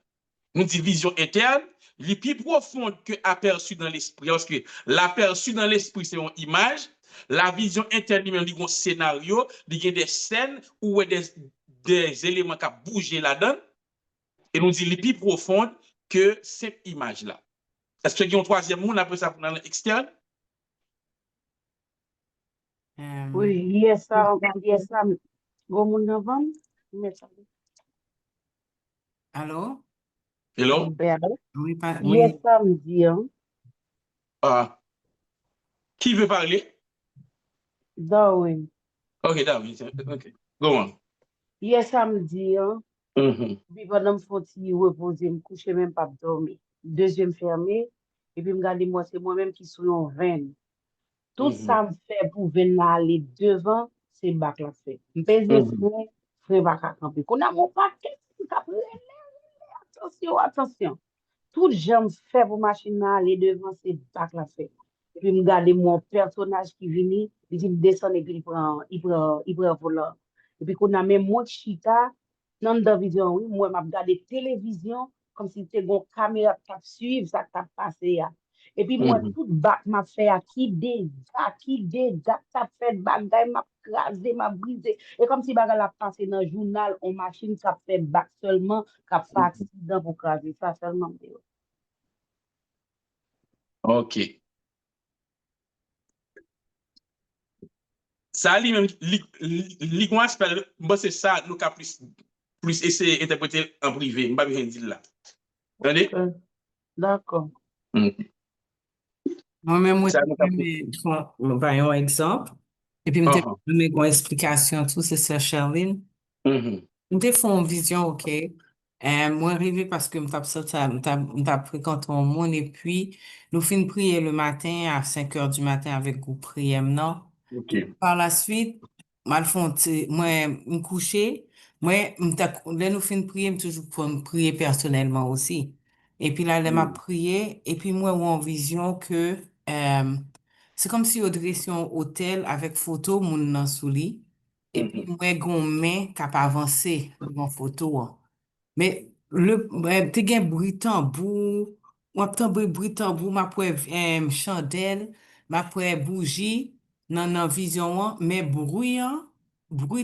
Nous dit vision interne, les plus profonde que aperçu dans l'esprit. Parce que l'aperçu dans l'esprit, c'est une image. La vision interne, il y a un scénario, il y a des scènes ou des éléments qui bougent là-dedans. Et nous dit les plus profonde que cette image-là. Est-ce qu'il y a un troisième monde après ça dans l'externe? Oui, yes, go moun avant. Allô? Hello? Oui, Yes, samedi. Qui veut parler? Darwin. OK, Darwin. OK. Go on. Yes, samedi. Puis pendant que je reposer, me coucher même pas dormir. Deuxième fermé. Et puis me garder moi, c'est moi-même qui suis en veine. Tout ça me fait pour venir aller devant, c'est bac la fait. Je pèse frère bac à camper. Qu'on a mon paquet, attention, attention. Tout j'aime fait pour machine aller devant, c'est bac la fait. Et puis me garder mon personnage qui vient, il dit me descend et puis il prend volant. Et puis qu'on a même moi chita dans la vision, oui, moi m'a regardé télévision comme si c'était une caméra qui suivre ça qui a passé. Et puis moi, tout bac m'a fait à qui déjà, ça fait bagay, m'a crasé, m'a brisé. Et comme si bagay la passé dans le journal, on machine qui a fait bac seulement, qui a fait accident pour craser, ça seulement. OK. Ça, lui-même, c'est ça, nous avons plus essayer d'interpréter en privé. Je ne vais pas dire là. Attendez? D'accord. Moi-même, moi, je vais un exemple. Et puis, je vais donner une explication, tout c'est ça, Charline. Je vais faire une vision, OK. Moi, arrivé parce que je fréquenté un monde et puis, nous finissons prier le matin à 5 heures du matin avec le groupe prière, non? Par la suite, moi, me coucher. Moi, là, nous finissons prier, toujours pour me prier personnellement aussi. Et puis là, elle m'a prié, et puis moi, en vision que c'est comme si on dressait un hôtel avec photo moun nan sou li, et puis moi gon main qui a avancé dans photo. Mais te gen bruit tambour, wap tambour bruit tambour, ma pou chandelle, ma pou bougie nan vision an, mais bruit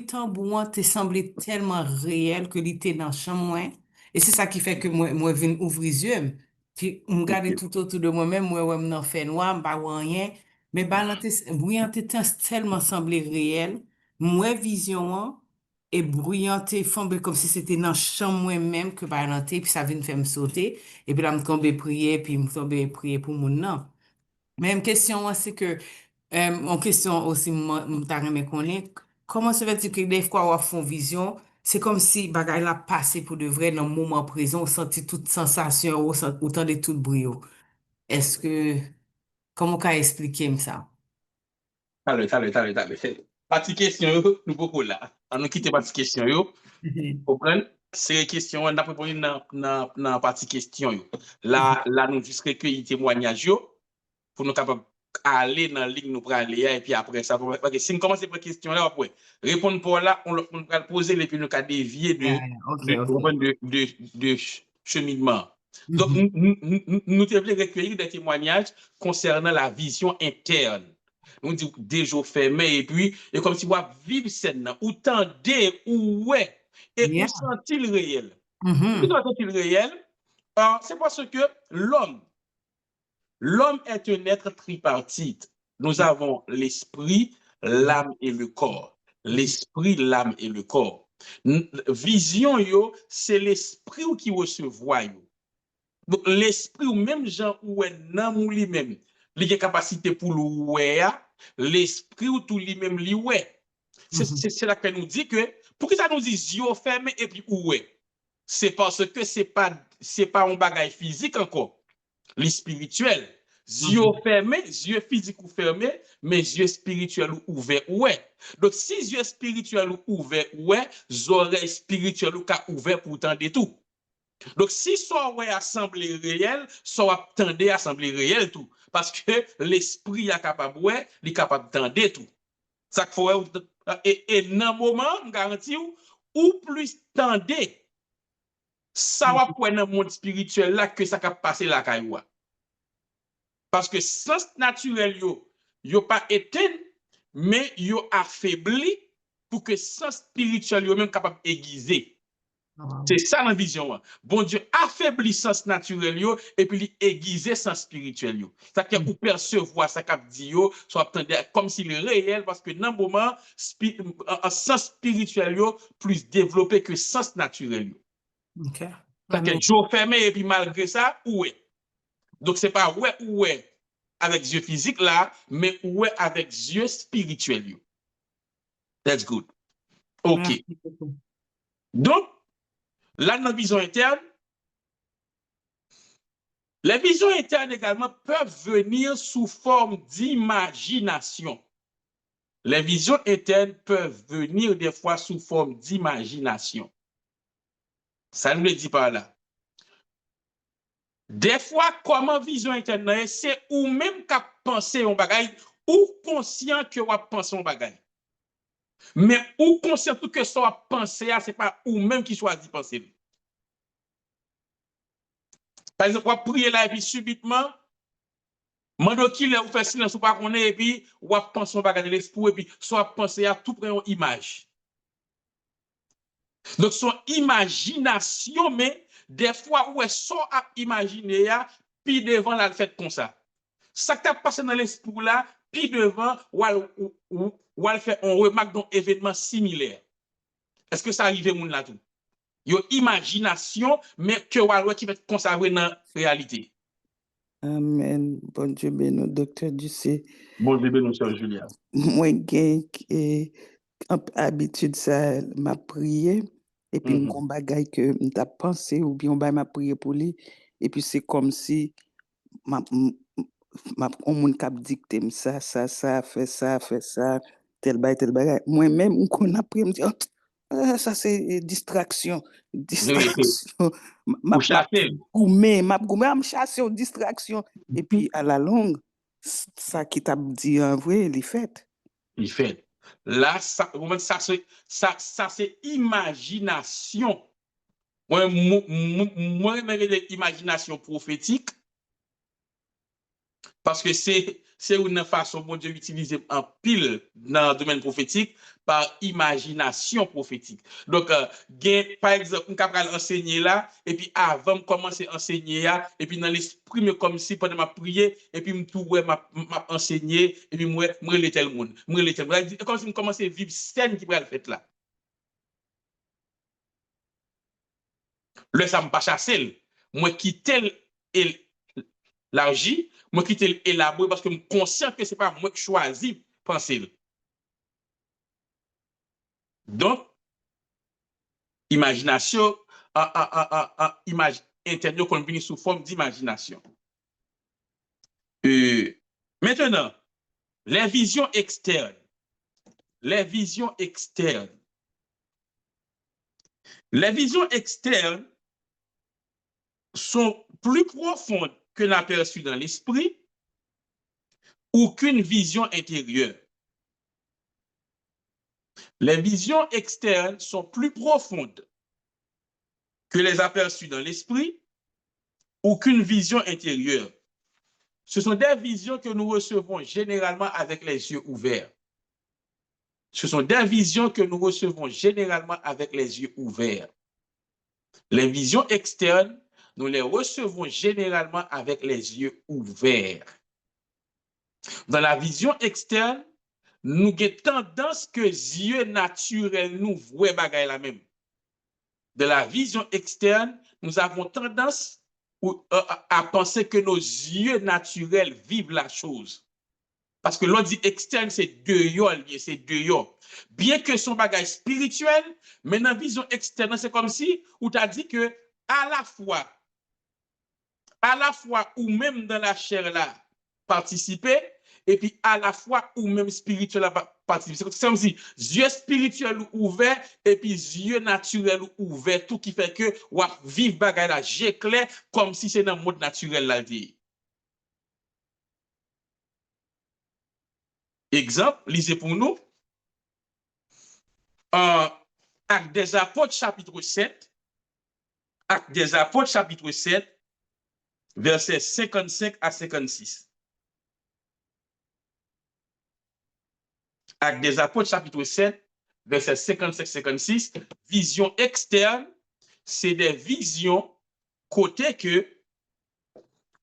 tambour an te semblé tellement réel que li te dans chambre moi. Et c'est ça qui fait que moi vinn ouvrir yeux. Puis me regarder tout autour de moi-même, moi m'nan fait noir, m'pa wè rien, mais bruit te tellement semblé réel. Moi vision an et bruyant te semblé comme si c'était dans chambre moi-même que par l'enté, puis ça vient faire me sauter, et puis là me tomber prier, puis me tomber prier pour mon nom. Même question, c'est que, en question aussi, m'ta remè konnen, comment se fait-il que des fois on font vision, c'est comme si bagay la passé pour de vrai dans le moment présent, on sentit toute sensation, ou tendait tout bruit. Est-ce que, comment qu'a expliquer ça? Allez. Partie question, nous beaucoup là. On nous quitte partie question, yo. Comprendre? C'est question, on a préparé dans partie question, yo. Là, nous juste recueillir témoignage, yo, pour nous capables aller dans la ligne, nous pour aller, et puis après ça, parce que si nous commençons par question là, après, répondre pour là, on va poser, et puis nous allons dévier de cheminement. Donc, nous devons recueillir des témoignages concernant la vision interne. Nous disons déjà fermé, et puis, et comme si vous vivez scène, ou tendez, ou ouais, et où sent-il réel? Où sent-il réel? C'est parce que l'homme est un être tripartite. Nous avons l'esprit, l'âme et le corps. L'esprit, l'âme et le corps. Vision, c'est l'esprit qui recevoit. Donc, l'esprit ou même gens ou un ou lui-même, il a capacité pour l'oué, l'esprit ou tout lui-même l'oué. C'est là que nous dit que, pour que ça nous dise yeux fermés et puis oué, c'est parce que c'est pas un bagage physique encore, les spirituel. Yeux fermés, yeux physiques ou fermés, mais yeux spirituels ou ouverts, ouais. Donc, si yeux spirituels ou ouverts, ouais, oreilles spirituelles ou ouverts pour tendre tout. Donc, si soit ouais assemblée réelle, soit attendez assemblée réelle tout. Parce que l'esprit est capable, ouais, il est capable d'entendre tout. Ça faut et dans le moment, je garantis, ou plus tendez, ça va pour dans le monde spirituel là que ça va passer la cailloua. Parce que sens naturel yo pas éteint, mais yo affaibli pour que sens spirituel yo même capable aiguiser. C'est ça la vision. Bon Dieu affaiblit sens naturel yo et puis il aiguiser sens spirituel yo. Ça que vous percevoir ça cap dit yo, soit comme s'il est réel parce que dans le moment un sens spirituel yo plus développé que sens naturel yo. OK. Ça que jour fermé et puis malgré ça ouais. Donc c'est pas ouais avec yeux physiques là, mais ouais avec yeux spirituels yo. That's good. OK. Donc là, dans la vision interne, les visions internes également peuvent venir sous forme d'imagination. Les visions internes peuvent venir des fois sous forme d'imagination. Ça nous le dit par là. Des fois, comment vision interne, c'est ou même qu'à penser un bagage, ou conscient que vous pensez un bagage. Mais ou conscient que ça va penser, ce n'est pas ou même qui choisit penser. Par exemple, vous priez là et puis subitement, mando qui vous fait silence ou pas qu'on est et puis vous pensez un bagage de l'esprit et puis soit penser à tout près une image. Donc son imagination, mais des fois où est soit à imaginer puis devant la fait comme ça. Ça qui a passé dans l'esprit là, puis devant ou elle fait on remarque dans événement similaire. Est-ce que ça arrive moun là tout? Yo imagination mais que ou qui va conserver dans la réalité. Amen. Bon Dieu béni, docteur Ducé. Bon Dieu béni, Sœur Julia. Moi, j'ai habitude ça, m'a prié, et puis mon bagay que m'ta pensé, ou bien m'a prié pour lui, et puis c'est comme si on moun kap dicté ça, fait ça, tel bagay. Moi-même, qu'on a pris, me dit, ça c'est distraction. M'a goumé, m'a chasser aux distractions. Et puis à la longue, ça qui t'a dit en vrai, il est fait. Il fait. Là, ça c'est imagination. Moi, imagination prophétique, parce que c'est une façon bon Dieu utiliser en pile dans le domaine prophétique par imagination prophétique. Donc, par exemple, on peut enseigner là, et puis avant de commencer à enseigner, et puis dans l'esprit, comme si pendant ma prière, et puis m'a enseigné, et puis moi, je tel monde. Comme si je commençais à vivre scène qui va le fait là. Le ça me pas chasser. Moi, quitter l'argile, moi quitter l'élaborer parce que je suis conscient que ce n'est pas moi qui choisis penser. Donc, imagination, image intérieure qu'on vient sous forme d'imagination. Maintenant, les visions externes. Les visions externes. Les visions externes sont plus profondes que l'aperçu dans l'esprit ou qu'une vision intérieure. Les visions externes sont plus profondes que les aperçus dans l'esprit ou qu'une vision intérieure. Ce sont des visions que nous recevons généralement avec les yeux ouverts. Ce sont des visions que nous recevons généralement avec les yeux ouverts. Les visions externes, nous les recevons généralement avec les yeux ouverts. Dans la vision externe, nous avons tendance que les yeux naturels nous voient bagaille la même. De la vision externe, nous avons tendance à penser que nos yeux naturels vivent la chose. Parce que l'on dit externe, c'est dehors, c'est dehors. Bien que son bagage spirituel, mais dans la vision externe, c'est comme si on t'a dit que à la fois ou même dans la chair là, participer, et puis à la fois ou même spirituel là, participer. C'est comme si yeux spirituels ouverts et puis yeux naturels ouverts, tout qui fait que ou vivre bagage là, j'éclaire comme si c'est dans le mode naturel là. Exemple, lisez pour nous. Actes des Apôtres, chapitre 7. Actes des Apôtres, chapitre 7, versets 55 à 56. Actes des Apôtres, chapitre 7, versets 55-56. Vision externe, c'est des visions côté que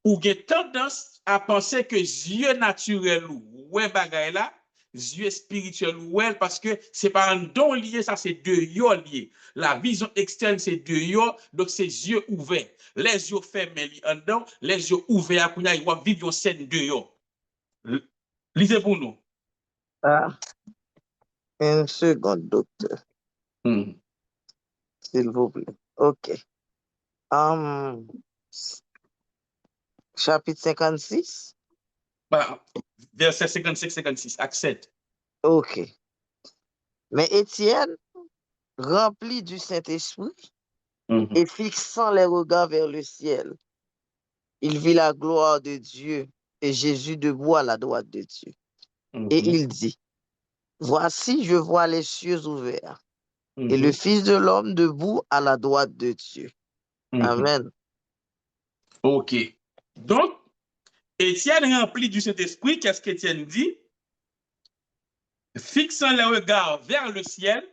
ou avez tendance à penser que yeux naturels ou bagay là, yeux spirituels ou parce que c'est pas un don lié, ça c'est deux yeux liés. La vision externe c'est deux yeux, donc c'est yeux ouverts. Les yeux fermés en dedans, les yeux ouverts pour y vivre une scène deux yeux. Lisez pour nous. Une seconde, docteur. S'il vous plaît. OK. Chapitre 56. Verset 55-56, acte 7. OK. Mais Étienne, rempli du Saint-Esprit et fixant les regards vers le ciel, il vit la gloire de Dieu et Jésus debout à la droite de Dieu. Et il dit, voici, je vois les cieux ouverts et le Fils de l'homme debout à la droite de Dieu. Amen. OK. Donc, Étienne rempli du Saint-Esprit, qu'est-ce qu'Étienne dit? Fixant les regards vers le ciel,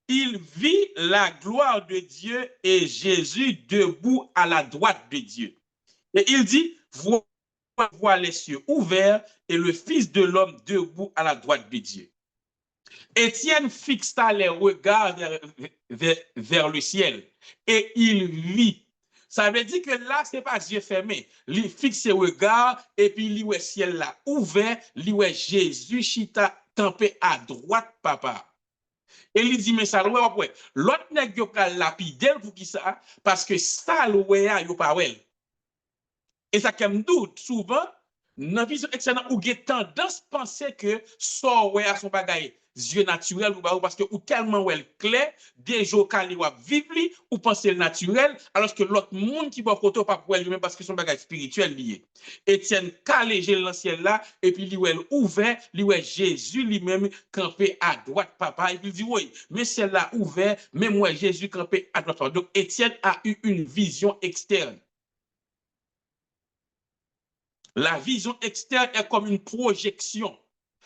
il vit la gloire de Dieu et Jésus debout à la droite de Dieu. Et il dit, voit les cieux ouverts et le Fils de l'homme debout à la droite de Dieu. Étienne fixa les regards vers le ciel et il vit. Ça veut dire que là, ce n'est pas yeux fermés. Il fixe ses regards et puis il voit le ciel là ouvert, il voit Jésus chita campé à droite, papa. Et il dit, mais ça, ouais, l'autre nèg yo pral lapider pour qui ça? Parce que ça, l'oué, yo pas wel. Et ça, comme doute, souvent, dans la vision externe, ou avez tendance à penser que ça, ouais, à son bagaille, yeux naturels parce que ou tellement ou elle clair, des jours quand il va vivre, ou penser le naturel, alors que l'autre monde qui va côté pas pour lui-même parce que son bagage spirituel lié. Étienne calé l'ancien là, et puis lui ouvert, lui Jésus lui-même campé à droite, papa, et puis il dit oui, mais c'est là ouvert, mais moi Jésus campé à droite. Donc Étienne a eu une vision externe. La vision externe est comme une projection.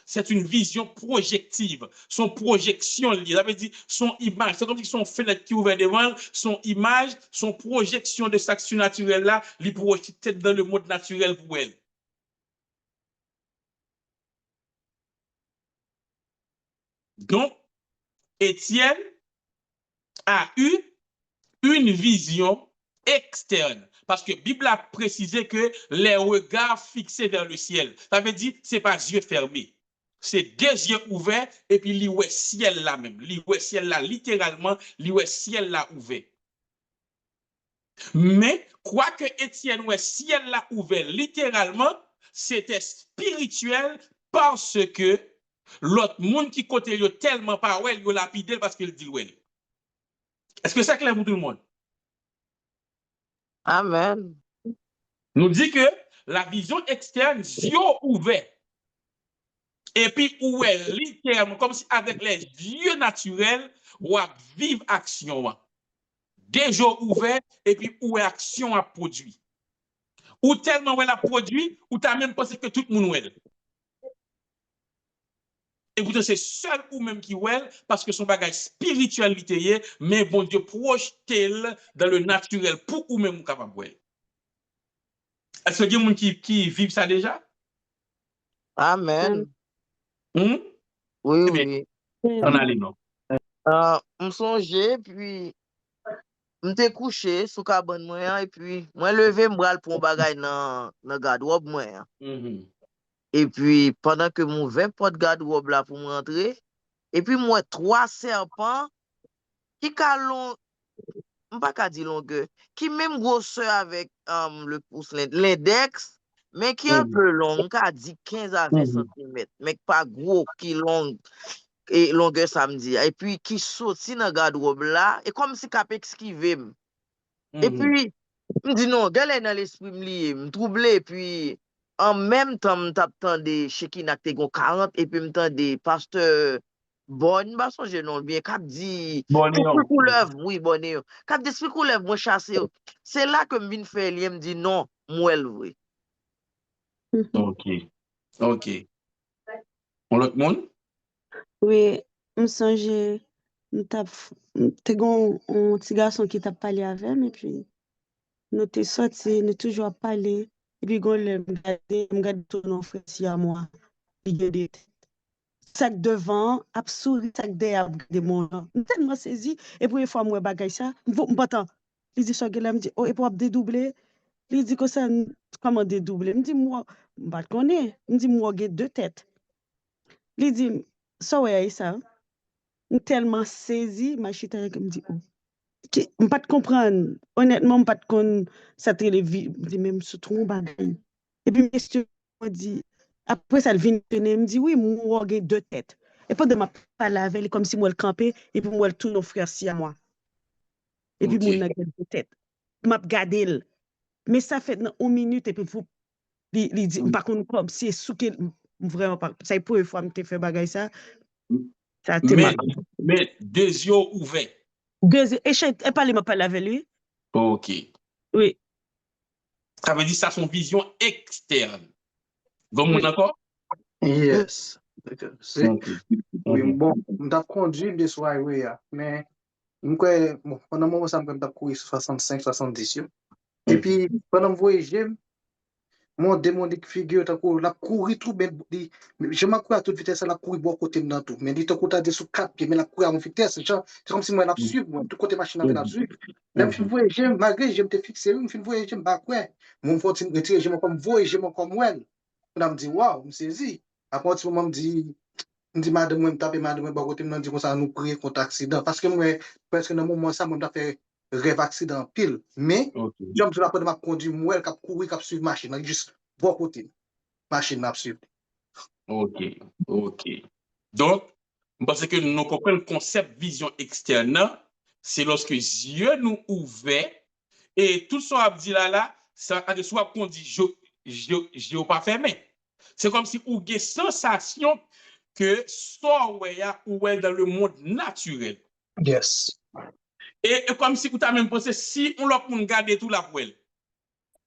C'est une vision projective. Son projection, ça veut dire son image. C'est comme si son fenêtre qui ouvert devant, son image, son projection de cette action naturelle là, il projette dans le monde naturel pour elle. Donc, Étienne a eu une vision externe. Parce que la Bible a précisé que les regards fixés vers le ciel, ça veut dire ce n'est pas yeux fermés. C'est deux yeux ouverts et puis il y a ciel là même. Il y a ciel là littéralement, il y a ciel là ouvert. Mais quoi que Étienne ouais ciel là ouvert littéralement, c'était spirituel parce que l'autre monde qui côté yo tellement pas ouais, il lapidé parce qu'il dit ouais. Est-ce que c'est clair pour tout le monde? Amen. Nous dit que la vision externe, yeux ouverts. Et puis, où est littéralement, comme si avec les yeux naturels, ou à vivre action. Déjà ouvert, et puis où est action à produit. Ou tellement où elle a produit, ou tu as même pensé que tout le monde est. Et pourtant, c'est seul ou même qui est, parce que son bagage spiritualité, mais bon Dieu projeté dans le naturel pour ou même capable de. Est-ce qu'il y a des gens qui vivent ça déjà? Amen. Oui, Oui. On a les noms. Je songe, puis je suis couché sous cabane moi et puis moi levé me pour un bagage dans garde-robe moi. Et puis pendant que mon 20 porte garde-robe là pour me rentrer, et puis moi trois serpents qui calon pas qu'à dire longueur, qui même grosseur avec le pouce l'index, mais qui est un peu long, qu'à dit 15 à 20 cm, mais pas gros qui long et longueur samedi. Et puis qui saute si dans garde-robe là, et comme si cap esquiver. Et puis me dit non, gars dans l'esprit me troublé, et puis en même temps me t'attendais chez qui n'a te 40 et puis me t'attendais pasteur Bonne, bah son nom bien cap dit couleuvre, oui bonne. Cap dit couleuvre moi chasser. C'est là que me vinn faire lien me dit non, moi oui. OK. OK. On l'autre monde? Oui, me songe t'es un petit garçon qui t'a parlé avec et puis nous t'es sorti, nous toujours parlé et puis gon le regarder ton nom frère si à moi. Il sac devant, absolument sac derrière de mon tellement saisi et pour une fois moi bagay ça, m'entend. Il dit ça me dit oh et pour dédoubler, il dit que ça comment dédoubler, me dit moi pas connais, me dit moi j'ai deux têtes. Il dit ça ouais ça. Tellement saisi, ma chita me dit oh. Je pas comprendre. Honnêtement, je pas comprendre ça dit même se trompe bagay. Et puis monsieur me dit après ça, il vient me dit oui, moi j'ai deux têtes. Et pendant ma parler avec comme si moi le campé et puis moi le tourne au frère si à moi. Et puis mon n'a deux têtes. M'a regardé. Mais ça fait une minute et puis vous il dit par contre comme si souké vraiment pas ça pour une fois me fait bagay ça. Ça Mais deux yeux ouverts. Et parler m'a parlé avec lui. OK. Oui. Ça veut dire ça son vision externe. Vous d'accord? Yes. Oui, bon, je suis conduit de soirée, mais pendant un moment, ça me fait courir 65, 70. Et puis, pendant le voyage, mon démonique figure, la courir tout bien. Je m'en cours à toute vitesse, la courir bon côté dans tout. Mais il te coûte sur 4 pieds, mais la courir à vitesse. C'est comme si moi, la suivre, moi, tout côté machine avec la suivre. Même si je voyage, malgré je me fixé, je me voyage, je me back, mon faut retirer, je me comme voyage, je me comme moi. On me dit, waouh, je me saisis. Après, tu me dis, madame, moi, je tape, madame, moi, côté, me dit, comme ça, nous prier contre accident. Parce que moi, presque dans le moment, ça, m'a fait rêve accident pile. Mais, je me dis, après, je conduis, moi, je courir, je suivre machine, juste bon côté. Machine m'a suivre. OK. OK. Donc, Parce que nous comprenons le concept vision externe, c'est lorsque Dieu nous ouvert et tout ce qu'on a dit là, ça a de soi qu'on dit, je n'ai pas fermé. C'est comme si vous avez une sensation que ça ou est dans le monde naturel. Yes. Et comme si vous avez même pensé, si on l'a garder tout la poêle.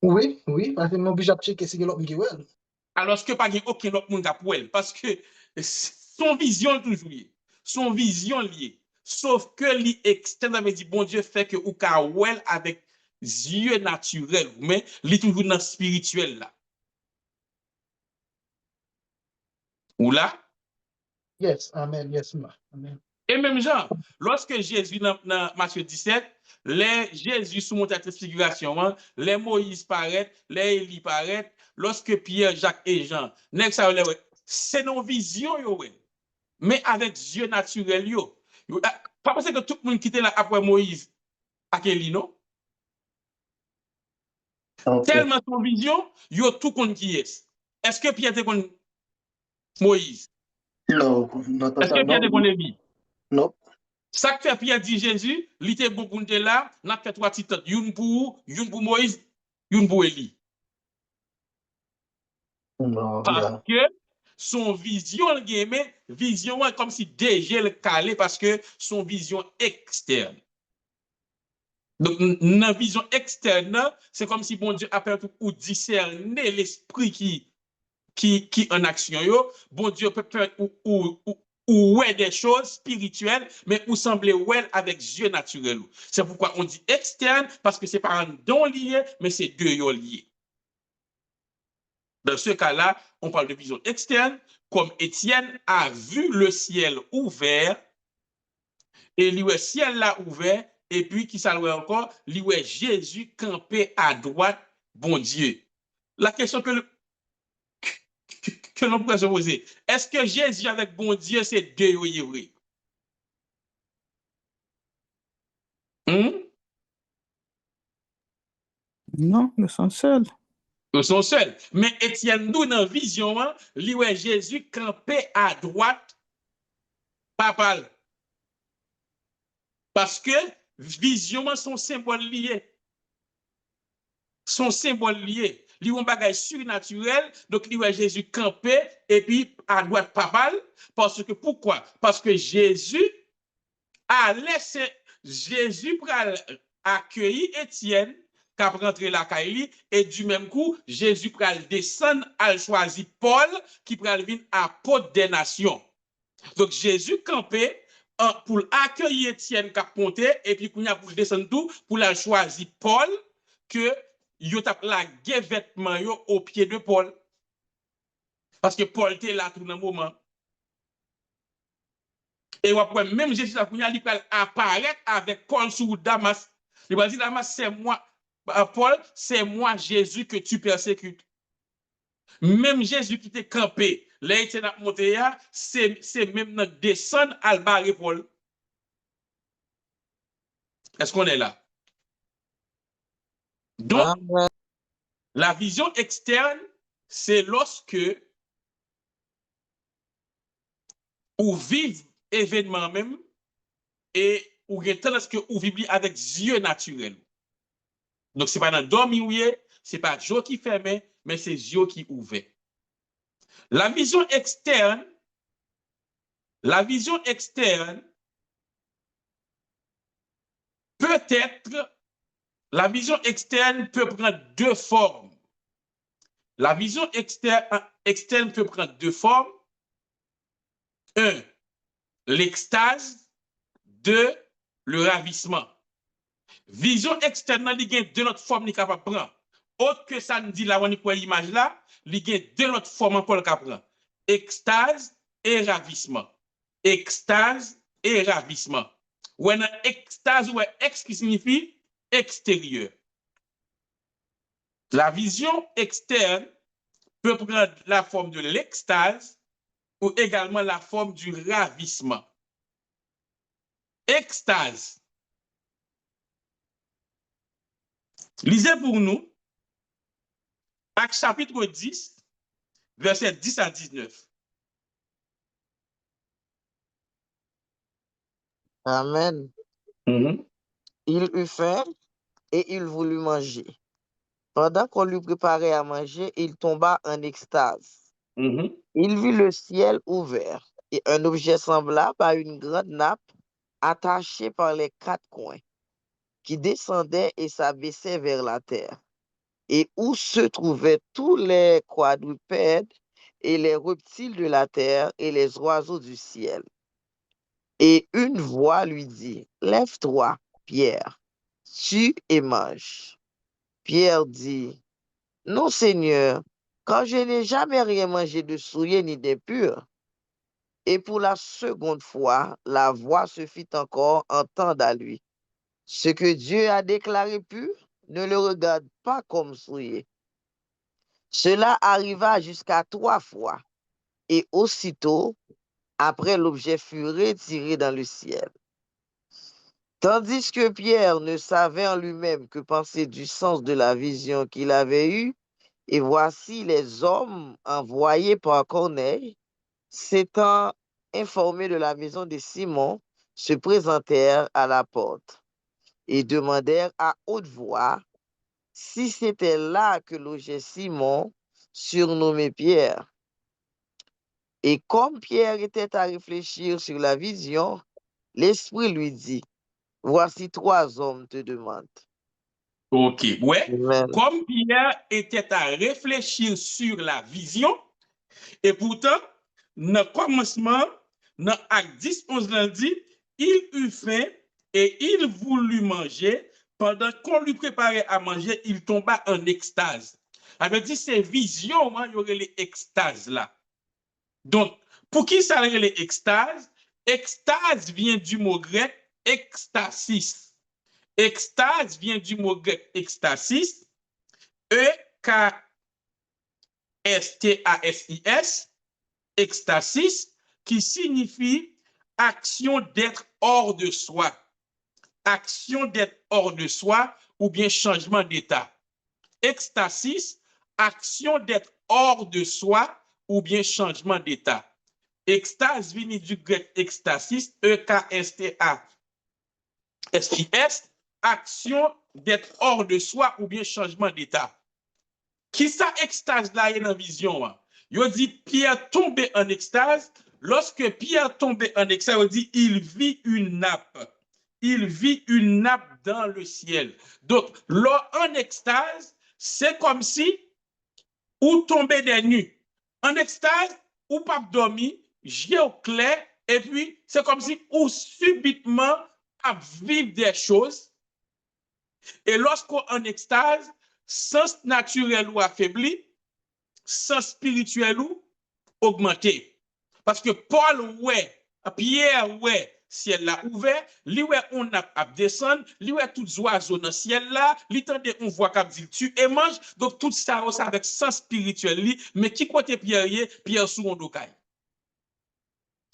Oui, parce que nous obligés de checker si l'autre monde. Alors que pas aucun autre monde pour elle parce que son vision toujours liée. Son vision liée. Sauf que l'externe avait dit bon Dieu fait que ou ka well avec yeux naturels mais li toujours dans spirituel là. Ou là? Yes, amen, yes, amen. Et même genre, lorsque Jésus dans Matthieu 17, les Jésus sous monte à transfiguration, hein, les Moïse paraît, les Élie paraît, lorsque Pierre, Jacques et Jean, c'est nos visions, mais avec Dieu naturel. Pas parce que tout le monde quitte là après Moïse, à Élie, non? Okay. Tellement son vision, yo tout compte qui est. Est-ce que Pierre te connaît Moïse? Non, est-ce que Pierre te connaît Élie? Non. Ça que fait Pierre dit Jésus, il était bon pour nous là, n'a fait 3 titres, une pour Moïse, une pour Élie. Non, parce que son vision, vision comme si déjà le calé parce que son vision externe. Donc, dans la vision externe, c'est comme si bon Dieu appelle pour discerner l'esprit qui en action. Bon Dieu peut faire ou ouais des choses spirituelles, mais ou sembler ouais avec Dieu naturel. C'est pourquoi on dit externe, parce que c'est pas un don lié, mais c'est deux liés. Dans ce cas-là, on parle de vision externe, comme Étienne a vu le ciel ouvert, et le ciel là ouvert, et puis qui s'allouait encore, lui Jésus campé à droite, bon Dieu. La question que l'on pourrait se poser, est-ce que Jésus avec bon Dieu, c'est deux vrai? Non, ils sont seuls. Ils sont seuls. Mais Étienne, nous, dans la vision, lui Jésus campé à droite, papa. Parce que vision sont symboles liés. Sont symboles liés. Li un bagage surnaturel, donc li Jésus campé et puis à droite papal. Parce que pourquoi? Parce que Jésus a laissé, Jésus pour accueillir Étienne qui a rentré la Kaili et du même coup, Jésus pour descendre, a choisi Paul qui pour venir apôtre des nations. Donc Jésus campé pour accueillir Étienne qui a monté et puis pour descendre tout, pour la choisir Paul que yo tap la vêtement yo au pied de Paul. Parce que Paul était là tout dans le moment. Et après, même Jésus a apparaître avec Paul sur Damas. Il va dire Damas, c'est moi, Paul, c'est moi Jésus que tu persécutes. Même Jésus qui était campé, là, il était monté, c'est même notre descendre à barrer Paul. Est-ce qu'on est là? Donc, la vision externe, c'est lorsque ou vivre événement même et ou tendance que ou vivre avec Dieu naturel. Donc c'est pas dans dormir, c'est pas Dieu qui ferme, mais c'est Dieu qui ouvre. La vision externe peut-être, la vision externe peut prendre deux formes. La vision externe peut prendre deux formes. 1, l'extase. 2, le ravissement. Vision externe, il y a deux autres formes qu'il capable de prendre. Autre que ça nous dit là, on y voit l'image là, il y a deux autres formes encore qu'il prendre. Extase et ravissement. Extase et ravissement. Ou une extase ou ex qui signifie extérieur. La vision externe peut prendre la forme de l'extase ou également la forme du ravissement. Extase. Lisez pour nous Actes chapitre 10, versets 10 à 19. Amen. Il eut faim et il voulut manger. Pendant qu'on lui préparait à manger, il tomba en extase. Il vit le ciel ouvert et un objet semblable à une grande nappe attachée par les 4 coins, qui descendait et s'abaissait vers la terre, et où se trouvaient tous les quadrupèdes et les reptiles de la terre et les oiseaux du ciel. Et une voix lui dit, « Lève-toi, Pierre, tue et mange. » Pierre dit, « Non, Seigneur, car je n'ai jamais rien mangé de souillé ni d'impur. » Et pour la seconde fois, la voix se fit encore entendre à lui. « Ce que Dieu a déclaré pur, ne le regarde pas comme souillé. » Cela arriva jusqu'à 3 fois, et aussitôt, après l'objet fut retiré dans le ciel. Tandis que Pierre ne savait en lui-même que penser du sens de la vision qu'il avait eue, et voici les hommes envoyés par Corneille, s'étant informés de la maison de Simon, se présentèrent à la porte et demandèrent à haute voix si c'était là que logeait Simon, surnommé Pierre. Et comme Pierre était à réfléchir sur la vision, l'Esprit lui dit, « Voici 3 hommes te demandent. » Ok, ouais. Amen. Comme Pierre était à réfléchir sur la vision, et pourtant, dans le commencement, dans Acte 10, 11 lundi, il eut faim et il voulut manger. Pendant qu'on lui préparait à manger, il tomba en extase. Ça veut dire ces visions, il y aurait les extases là. Donc, pour qui ça aurait les extases? Extase vient du mot grec extasis. Extase vient du mot grec extasis, E-K-S-T-A-S-I-S, extasis, qui signifie action d'être hors de soi. Action d'être hors de soi ou bien changement d'état. Extasis, action d'être hors de soi ou bien changement d'état. Extase vient du grec extasis, E-K-S-T-A-S-I-S, action d'être hors de soi ou bien changement d'état. Qui ça extase là dans la vision? Il dit Pierre tombé en extase. Lorsque Pierre tombé en extase, il dit il vit une nappe. Il vit une nappe dans le ciel. Donc, là, en extase, c'est comme si ou tombé des nues. En extase, ou pas dormi, j'ai au clair, et puis c'est comme si ou subitement à vivre des choses. Et lorsqu'on en extase, sens naturel ou affaibli, sens spirituel ou augmenté. Parce que Paul, ouais, Pierre, ouais, ciel là ouvert, lui, ouais, on a descendre, lui, ouais, tous les oiseaux dans le ciel là, lui, tendez, on voit qu'il dit tu et mange, donc tout ça, c'est avec sens spirituel, lui, mais qui côté Pierre, Pierre sous mon docaille.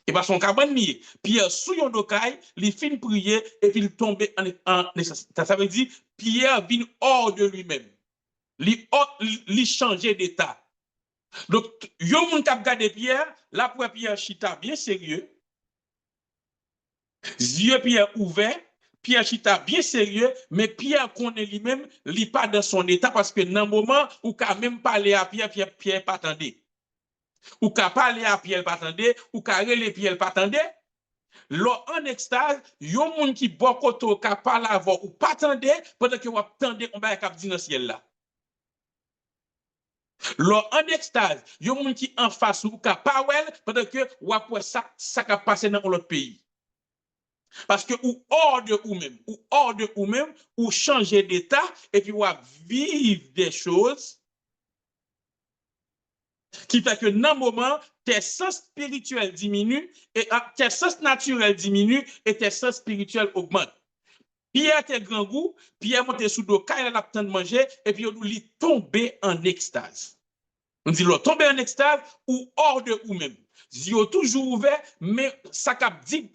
Et pas son cabane nié. Pierre sous yon docaille, il fin prier et puis il tombe en ça veut dire Pierre vient hors de lui-même. Il changer d'état. Donc, yon moun kap gade Pierre, la pour Pierre chita bien sérieux. Yeux Pierre ouvert, Pierre chita bien sérieux, mais Pierre connaît lui-même, il pas dans son état parce que dans le moment où quand même parler à Pierre, Pierre pas attendé. Ou ka parler à Pierre pas attendé, ou ka relé Pierre pas attendé. Là en extase, yon moun qui bon koto ka parler avant ou pas attendé pendant que vous attendez on va cap di dans ciel là. Là en extase, yon moun qui en face ou ka pa wel pendant que ou après ça ka passer dans l'autre pays. Parce que ou hors de ou même, ou changer d'état et puis ou vivre des choses qui fait que dans le moment, tes sens spirituels diminuent et tes sens naturels diminuent et tes sens spirituels augmentent. Pierre tes grand goût, Pierre monte sous dos, quand il a temps de manger, et puis on lui tomber en extase. On dit, tomber en extase ou hors de ou même. Yo toujours ouvert, mais ça cap dit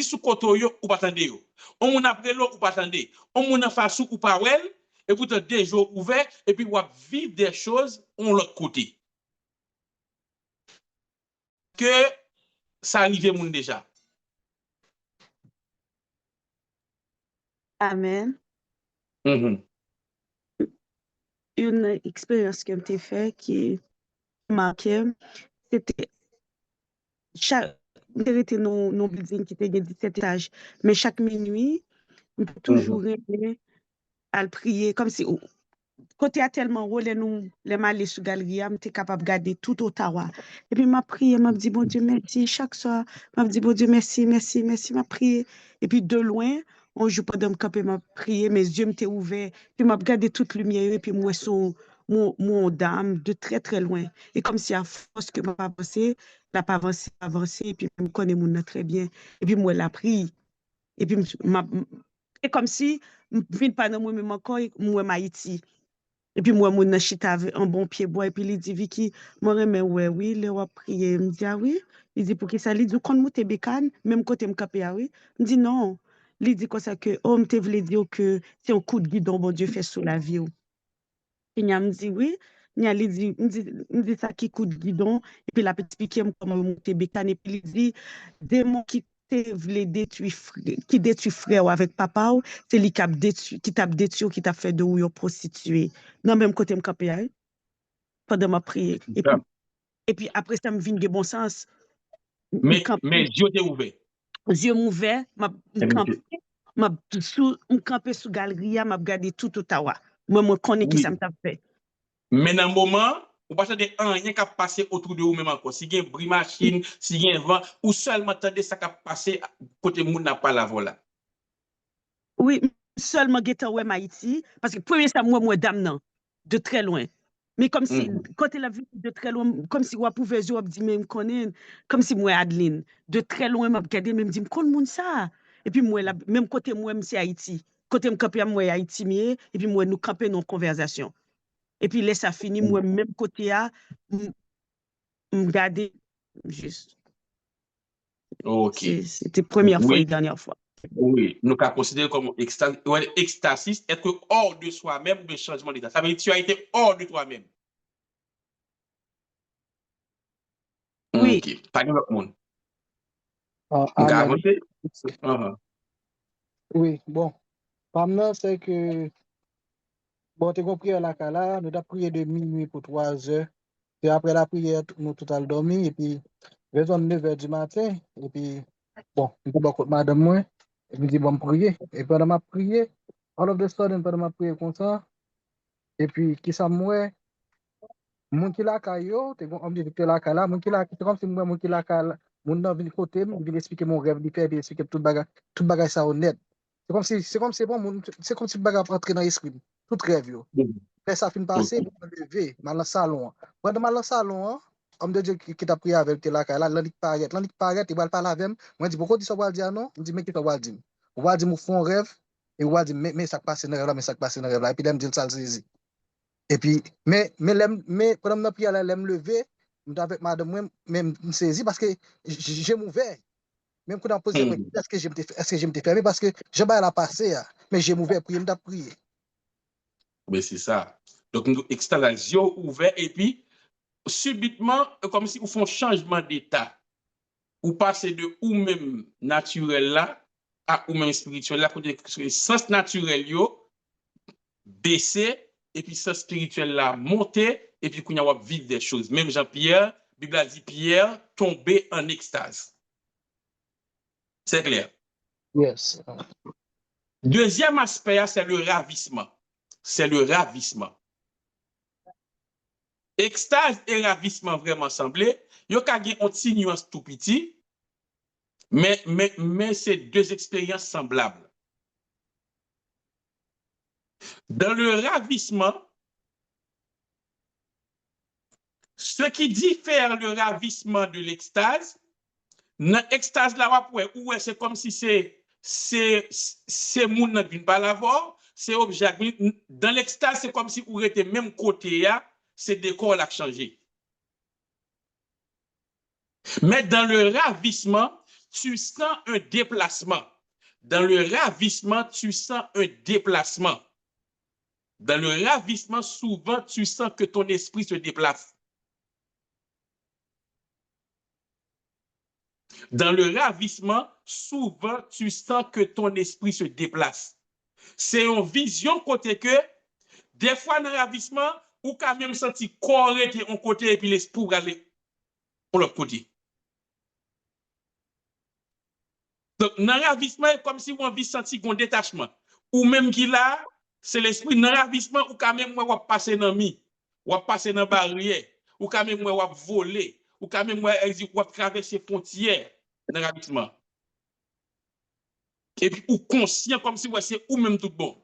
sous koto yo ou pas attendre yo. On moun après l'eau ou pas attendre. On moun en face ou pas wel, et vous êtes des jours ouverts, et puis vous vivre des choses on l'autre côté. Que ça arrive moun déjà. Amen. Une expérience que j'ai faite qui marquait, c'était chaque était nos building qui était 17 étages, mais chaque minuit, on peut toujours rêver à le prier comme si côté a tellement haut les malais sous galerie, j'étais capable de garder tout Ottawa. Et puis m'a prié, m'a dit bon Dieu merci chaque soir, m'a dit bon Dieu merci, merci, merci, m'a prié. Et puis de loin, on joue pas dans me camper, m'a prié, mes yeux m'étaient ouverts, puis m'a regardé toute lumière et puis moi mon dame de très très loin. Et comme si à force que m'a avancé, n'a pas avancé et puis je connais mon nom très bien. Et puis moi la prie et puis et comme si je ne pas dans moi même encore moi Haïti. Et puis moi, mon chita un bon pied bois, et puis il dit, Vicky, moi, mais ouais, oui, le va prier. Il me dit, ah oui. Il dit, pour qui ça? Il dit, quand je bécane, même côté me capé, ah oui. Il me dit, non. Il dit comme ça que, oh, me te voulait dire que c'est un coup de guidon, bon Dieu fait sous la vie. Et il me dit, oui. Il me dit ça qui coup de guidon, et puis il a expliqué comment monter bécane, et puis il dit, démon qui te voulait détruire, qui détruit frère avec papa, c'est lui qui t'a détruit, qui t'a fait de ou prostituée. Non, même côté me campé, pendant ma prière. Et puis après ça me vient de bon sens. Mais Dieu t'est ouvert. Yeux m'ouvert, m'a campé sous galerie, m'a regardé tout Ottawa. Moi connais qui ça me fait. Mais dans le moment, vous ne pouvez pas rien qui a passé autour de vous même encore. Si il y a une bris machine, si il y a un vent, ou seulement attendez ça qui a passé côté moun n'a pas la vola. Oui, seulement guetta ouais Haïti parce que premier ça moi dame non de très loin. Mais comme si côté la vie de très loin comme si on pouvait jouer dit même connaît comme si moi Adeline de très loin m'a regardé même dit me connaît moun ça et puis moi la même côté moi c'est Haïti. Côté me camper moi Haïti et puis moi nous camper nos conversations. Et puis laisse ça fini moi même côté à me regarder juste. OK. C'était première fois et dernière fois. Oui, nous avons considéré comme extasis, être hors de soi-même de changement d'état. Ça veut dire que tu as été hors de toi-même. Oui. OK. Pas de l'autre monde. Oui, bon. Maintenant, c'est que, bon, tu as compris à la Kala, nous avons prié de minuit pour 3 heures. Et après la prière, nous tout à dormi, et puis, raison de 9 h du matin, et puis, bon, je suis madame moi, et je me dis, bon, prier. Et pendant ma prière, all of the sudden, pendant ma prière comme ça, et puis, qui ça moi, mon qui la caillou, tu on dit que la cala, mon qui la, c'est comme si moi, mon qui la cala, mon nom vient côté, il vient expliquer mon rêve, il fait expliquer tout bagage ça honnête. C'est comme si bon, c'est comme si bagage rentrer dans l'esprit, tout rêve yo. Après ça fin passer, je me lever, dans le salon. Pendant dans le salon, homme de Dieu qui t'a prié avec la cala, l'andique paraît, il va parler avec moi, dit pourquoi tu ça va dire non? Il dit mais qui ça va dire? On va dire mon fond rêve et on va dire mais ça passe dans rêve là, mais ça passe dans rêve là, et puis il me dit ça le saisit. Et puis, mais pendant que je me lever, avec madame, moi, même me saisi parce que j'ai ouvert. Même quand on pose est-ce que je me fermé parce que je vais la passer, mais j'ai ouvert pour me prier. Mais c'est ça. Donc, nous extérieur ouvert et puis, subitement, comme si vous font changement d'état. Ou passer de ou même naturel là à ou même spirituel là, pour le sens naturel yo baisser et puis sens spirituel là monter et puis qu'on y a vivre des choses. Même Jean-Pierre, Bible a dit Pierre tomber en extase. C'est clair. Yes. Deuxième aspect, c'est le ravissement. C'est le ravissement. Extase et ravissement vraiment semblés. Il y a une petite nuance tout petit, mais c'est deux expériences semblables. Dans le ravissement, ce qui diffère le ravissement de l'extase, dans l'extase là, c'est comme si c'est moun qui ne pas l'avoir, c'est objet. Dans l'extase, c'est comme si vous étiez même côté, c'est décor qui a changé. Mais dans le ravissement, tu sens un déplacement. Dans le ravissement, tu sens un déplacement. Dans le ravissement, souvent, tu sens que ton esprit se déplace. Dans le ravissement, souvent, tu sens que ton esprit se déplace. C'est une vision côté que, des fois, dans le ravissement, ou quand même senti corps était en côté et puis l'esprit aller pour l'autre côté. Donc, dans le ravissement, c'est comme si on vit senti un détachement. Ou même qui là, c'est l'esprit dans le ravissement, ou quand même, moi, passer dans mi, ou passer dans barrière, ou quand même, moi, voler, ou quand même, moi, traverser frontières dans le ravissement. Et puis, ou conscient comme si c'est ou même tout bon.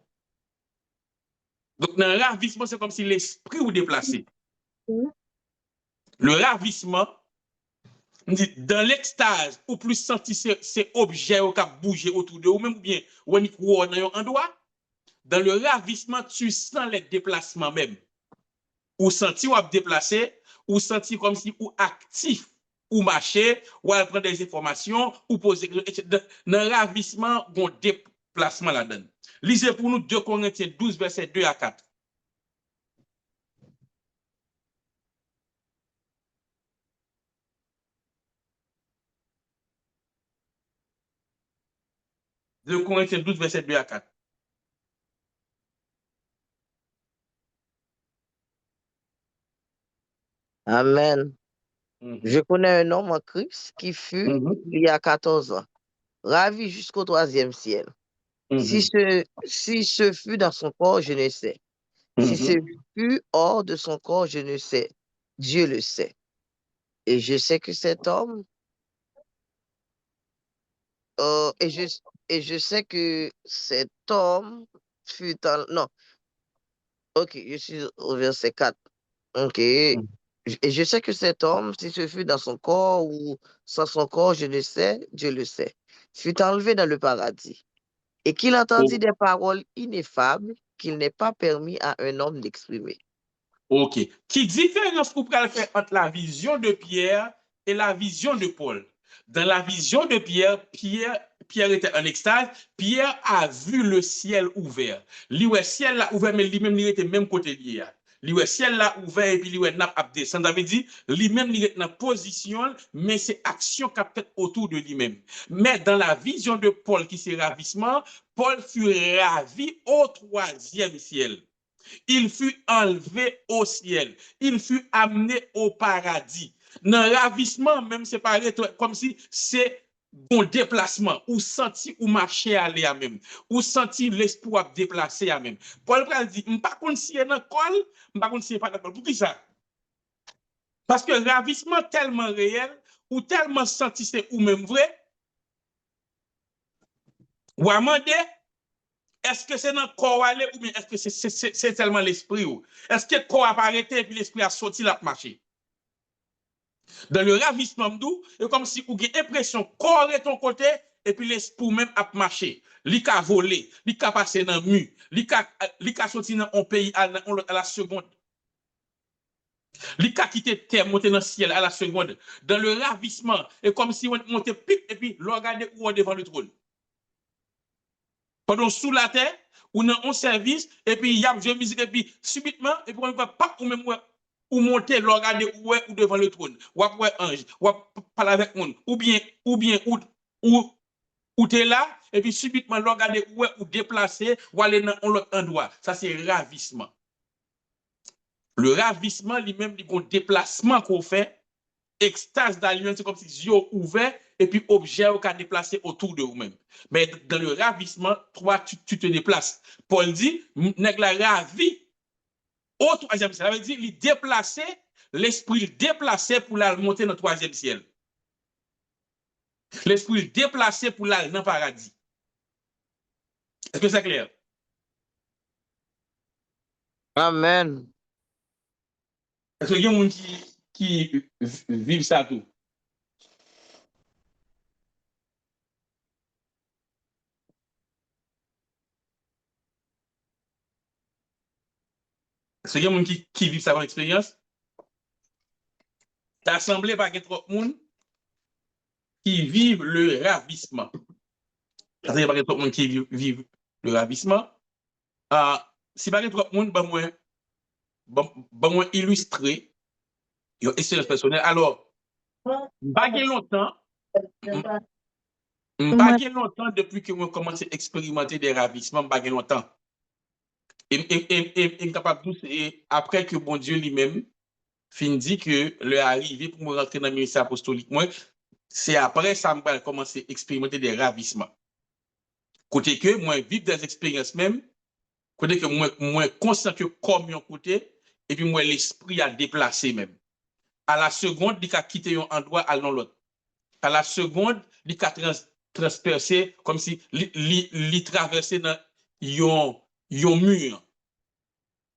Donc, dans le ravissement, c'est comme si l'esprit ou déplacé. Le ravissement, dans l'extase, ou plus senti ces objets qui bougent autour de vous, même bien, ou dans un endroit, dans le ravissement, tu sens les déplacements même. Ou senti ou déplacé, ou senti comme si ou actif, ou marcher, ou prendre des informations, ou poser. Dans le ravissement, il y a un déplacement là-dedans. Lisez pour nous 2 Corinthiens 12, verset 2 à 4. De Corinthiens 12, verset 2 à 4. Amen. Je connais un homme en Christ qui fut, il y a 14 ans, ravi jusqu'au 3e ciel. Si ce fut dans son corps, je ne sais. Si ce fut hors de son corps, je ne sais. Dieu le sait. Et je sais que cet homme, et je sais que cet homme fut en... Non, ok, je suis au verset 4. Ok. Et je sais que cet homme, si ce fut dans son corps ou sans son corps, je ne sais, Dieu le sait, fut enlevé dans le paradis et qu'il entendit des paroles ineffables qu'il n'est pas permis à un homme d'exprimer. Ok. Qui différence vous pouvez faire entre la vision de Pierre et la vision de Paul? Dans la vision de Pierre, Pierre était en extase. Pierre a vu le ciel ouvert. Le ciel là ouvert, mais lui-même, il était même côté de le ciel là ouvert et puis lui n'a pas descendu. Ça veut dire lui-même il est dans position, mais c'est action qui a fait autour de lui-même. Mais dans la vision de Paul qui c'est ravissement, Paul fut ravi au 3e ciel. Il fut enlevé au ciel. Il fut amené au paradis. Dans le ravissement, même c'est pareil, comme si c'est un déplacement, ou senti ou marcher aller à même, ou senti l'espoir déplacer à même. Paul dit, je ne sais pas si c'est dans le col, je ne sais pas si c'est pas dans le col. Pour qui ça? Parce que le ravissement tellement réel, ou tellement senti c'est ou même vrai, ou à demander, est-ce que c'est dans le corps aller ou bien est-ce que c'est tellement l'esprit? Est-ce que le corps a arrêté et puis l'esprit a sorti la marché? Dans le ravissement, c'est comme si vous avez l'impression que le corps est ton côté et puis l'esprit même a marché. Il a volé, il a passé dans le mur, il a sorti dans un pays à la seconde. Il a quitté terre, monté dans le ciel à la seconde. Dans le ravissement, c'est comme si on montait pip et puis le regardait où on devant le trône. Pendant sous la terre, ou dans un service, et puis il y a une musique, et puis subitement, et puis on va pas ou même ou monter, le regarder ou devant le trône, ou après ange, ou parler avec monde, ou tu es là, et puis subitement le regarder ou déplacer, ou aller dans l'autre endroit. Ça, c'est ravissement. Le ravissement, lui-même, il y a un déplacement qu'on fait. Extase d'alliance, c'est comme si les yeux ouverts et puis objet au cas déplacé autour de vous-même. Mais dans le ravissement, toi, tu te déplaces. Paul dit, nèg la ravi au 3e ciel. Ça veut dire, il déplacé, l'esprit déplacé pour la monter dans le 3e ciel. L'esprit déplacé pour la dans le paradis. Est-ce que c'est clair? Amen. Est-ce qu'il y a des gens qui vivent ça tout? Est-ce qu'il y a des gens qui vivent ça par expérience? L'assemblée par trop de monde qui vivent le ravissement. Il y a pas trop de monde qui vivent le ravissement. Si pas trop de monde, moi illustrer une expérience personnelle. Alors, pas longtemps, Pas longtemps depuis que moi commencé à expérimenter des ravissements, pas longtemps. Et capable après que bon Dieu lui-même fin dit que le arrivé pour me rentrer dans le ministère apostolique, moi, c'est après ça que j'ai commencé à expérimenter des ravissements. Côté que moi, vivre des expériences même, côté que moi conscient que comme un côté, et puis moi, l'esprit a déplacé même. À la seconde, il a quitté un endroit à l'autre. À la seconde, il a transpercé comme si il traversait dans un mur.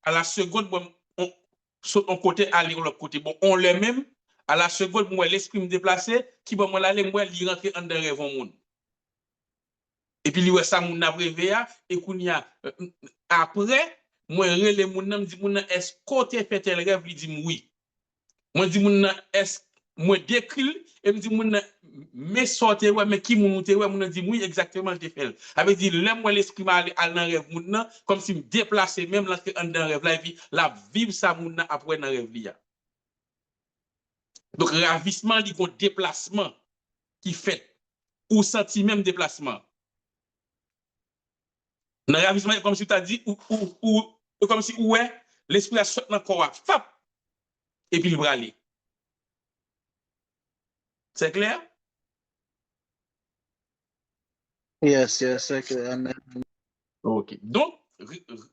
À la seconde, on saute un côté, aller de l'autre côté. Bon, on le même. À la seconde, moi, l'esprit me déplaçait, qui va m'aller, moi, il rentre en derrière mon monde. Et puis, il y a ça, mon abrévé, et qu'on y a, après, moi, relais mon nom, dit, mon est-ce côté fait tel rêve, il dit oui. Moi, dit, mon est-ce, moi, décrit, et me dit, mon mais sortez, ouais, mais qui monte, ouais, mon dit oui, exactement, je fait. Avec dit, là, moi, l'esprit m'a allé dans rêve, mon comme si me déplacer, même là, dans rêve, là, et puis, la vivre ça, mon après, dans rêve, là. Donc, ravissement, il y a un déplacement qui fait, ou senti même déplacement. Dans le ravissement, comme si tu as dit, ou comme si, ouais, l'esprit a sauté dans le corps, fap, et puis il va aller. C'est clair? Yes, c'est clair. OK. Donc,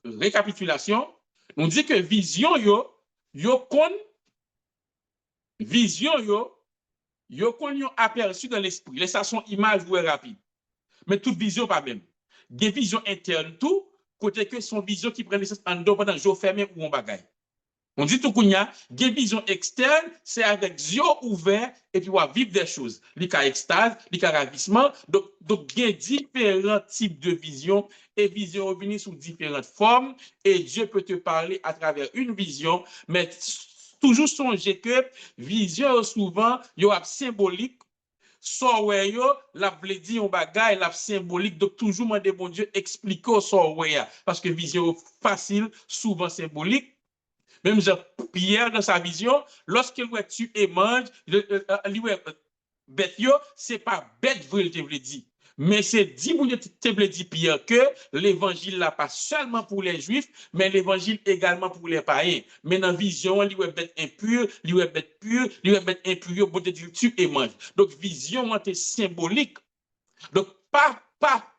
récapitulation, on dit que vision, yo kon, vision, yo kon yon aperçu dans l'esprit. Les stations images ou rapide. Mais toute vision pas même. Des visions internes tout, côté que son vision qui prend naissance en dehors pendant jour fermé ou en bagaille. On dit tout qu'il y a des visions externes, c'est avec yeux ouverts et puis on va vivre des choses. Il y a extase, il y a ravissement. Donc, il y a différents types de visions et visions revenues sous différentes formes. Et Dieu peut te parler à travers une vision, mais toujours songer que vision souvent, il y a symbolique. So ouais yo, la vle di on bagay, la symbolique, donc toujours demander bon Dieu expliquer so ouais parce que vision facile, souvent symbolique. Même Pierre dans sa vision, lorsqu'il voit tu et mange, bête yo, c'est pas bête vrai te vle dit. Mais c'est dit pour te vle dit Pierre que l'évangile là pas seulement pour les juifs, mais l'évangile également pour les païens. Mais dans vision, il voit bête impur, il voit bête pure, il voit bête impur, bon te dit tu et mange. Donc vision est symbolique. Donc pas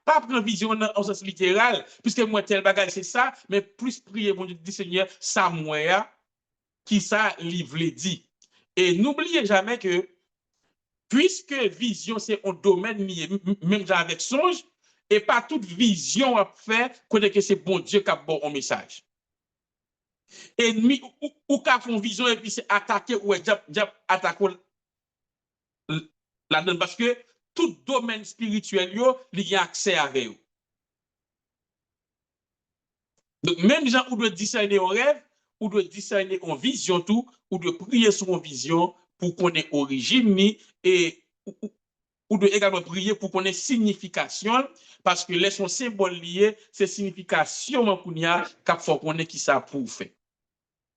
prendre vision en sens littéral, puisque moi tel bagage c'est ça, mais plus prier bon Dieu dit Seigneur, ça moi qui ça livre dit. Et n'oubliez jamais que puisque vision c'est un domaine lié même avec songe, et pas toute vision a fait connaître que c'est bon Dieu qui a bon un message. Ennemi ou qui font vision et puis c'est attaquer ou attaquer là-dedans parce que tout domaine spirituel il y a accès avec eux. Donc même gens ou doit discerner un rêve, ou doit discerner en vision tout, ou de prier sur une vision pour qu'on ait origine et ou de également prier pour qu'on ait signification parce que les son symbole lié c'est signification qu'on y a qu'il faut qu'on ait qui ça pour faire.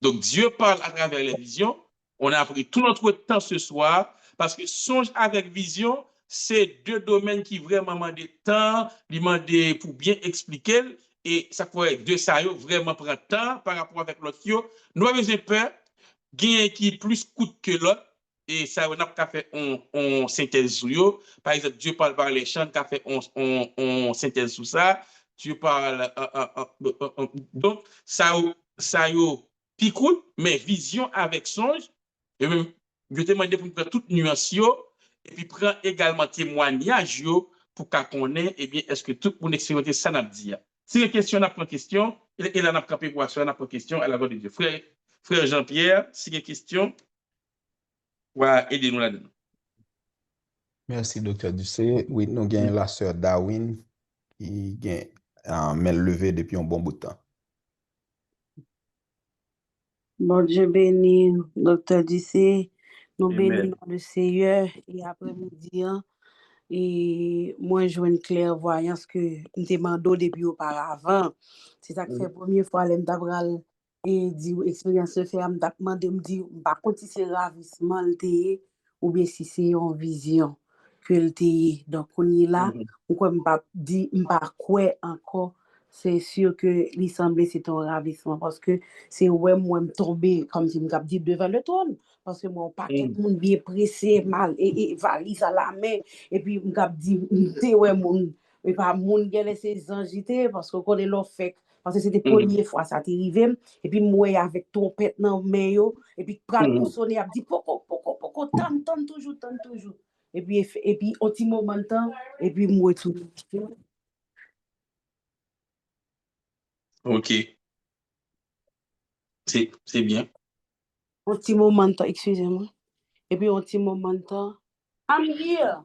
Donc Dieu parle à travers les visions. On a pris tout notre temps ce soir parce que songe avec vision, c'est deux domaines qui vraiment demandent temps, demandent pour bien expliquer. Et ça pourrait être deux ça vraiment prendre temps par rapport avec l'autre. Nous avons peur, gain qui plus coûte que l'autre. Et ça, on a fait on synthèse sur eux. Par exemple, Dieu parle par les chants, qu'a fait on synthèse sur ça. Dieu parle. Donc, ça puis coûte, mais vision avec songe. Et même, je te demande pour prendre toute nuance, et puis prendre également témoignage pour qu'on ait, eh bien, est-ce que tout le monde expérimente ça n'a dit. Si les questions, on a pris question, et là, on a pris question, on a pris question, à la voix de Dieu. Frère Jean-Pierre, si les questions, ouais, aidez-nous là-dedans. Merci, Dr. Ducé. Oui, nous avons la sœur Darwin qui a main levée depuis un bon bout de temps. Bon Dieu béni, Dr. Ducé. Nous bénissons le Seigneur et après-midi, et moi, je vois une clairvoyance que nous demandons depuis auparavant. C'est ça qui fait la première fois, je me et dit expérience de faire, je me dis, par contre, si c'est ravissement ou bien si c'est une vision. que était donc on y là ou quoi m'pa quoi encore c'est sûr que il semblait c'est un ravissement parce que c'est ouais moi me tomber comme si me cap dit devant le trône parce que mon paquet monde bien pressé mal et valise à la main et puis me cap dit t'es ouais mon et pas moun gen laissé angité parce que connaît l'on fait parce que c'était première fois ça t'est arrivé et puis moi avec ton pète dans main yo et puis pral pour sonner a dit poko tant toujours et puis un petit moment de temps et puis moi tout OK. C'est bien. un petit moment de temps excusez-moi et puis un petit moment de temps I'm here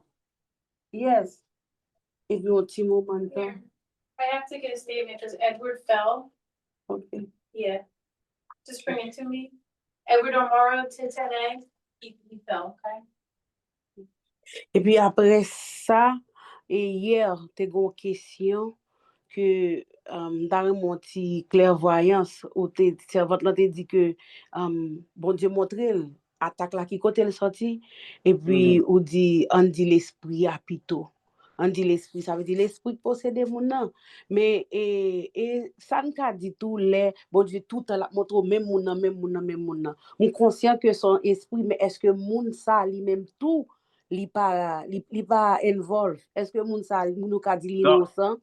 yes et puis un petit moment de temps I have to get a statement because Edward fell. okay Yeah. Just bring it to me. Edward O'Mara to 10A. He fell, okay? Et puis après ça, et hier, tu as une question que dans mon petit clairvoyance, où tu servante là dit que bon Dieu montre attaque là qui côté le sorti et puis on dit l'esprit à pito. On dit l'esprit, ça veut dire l'esprit posséder mon nom. Mais et ça ne dit tout les bon Dieu tout la montre même mon nom. On conscient que son esprit mais est-ce que moun ça lui-même tout li pas involve est-ce que moun sa moun ka di l'innocent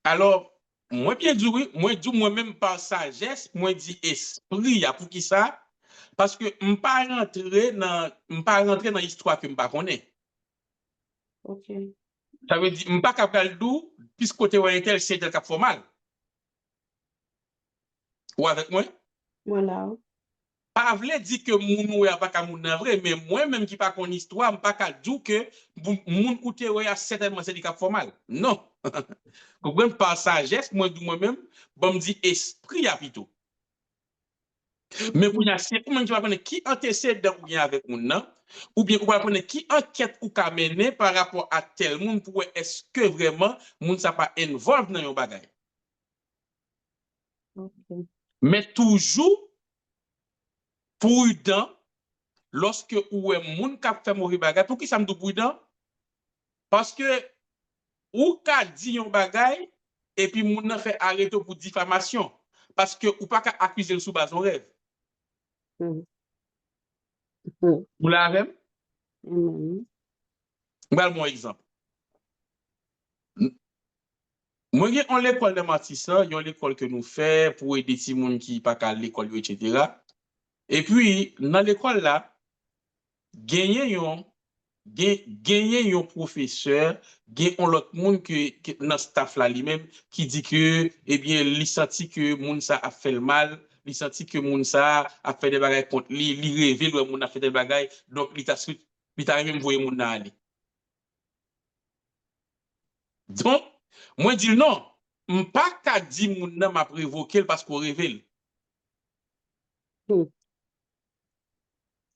alors moi bien dit oui moi dis moi-même par sagesse moi dit esprit ya pour qui ça parce que m'pas rentrer dans histoire que m'pas connaît. OK Ça veut dire m'pas capable d'où puisque côté ouais tel c'est tel cap formal ou avec moi voilà pas vle dire que moun ou a pas ka moun nan vrai mais moi même qui pas connait histoire m'pas ka dire que moun ou te ouais certainement c'est du cap formal non comprendre par sagesse moi moi-même bon me dit esprit a plutôt mais pour y c'est comment tu vas connaître qui antécède ou bien avec moun nan ou bien ou va connaître qui enquête ou ka mener par rapport à tel monde pour est-ce que vraiment moun ça pas involve dans yon bagay OK mais toujours prudent lorsque ou est moun ka fait mauvais bagay pour qui ça me dit prudent parce que ou ka dit yon bagay et puis moun nan fait arrêter pour diffamation parce que ou pas ka accuser sous base son rêve. Vous l'avez? Voilà mon exemple. Moi, j'ai en l'école de Matissa, il y a l'école que nous faisons pour aider les gens qui ne pas à l'école, etc. Et puis, dans l'école là, gagner un professeur, gagner un autre monde que dans le staff là lui-même qui dit que, eh bien, il senti que moun ça a fait le mal, il senti que moun ça a fait des bagages contre lui, il révèle que moun a fait des bagages, donc il t'a même voyé moun aller. Donc, moi, je dis non, je ne pas qu'à dire que mon m'a provoqué parce qu'on révèle. On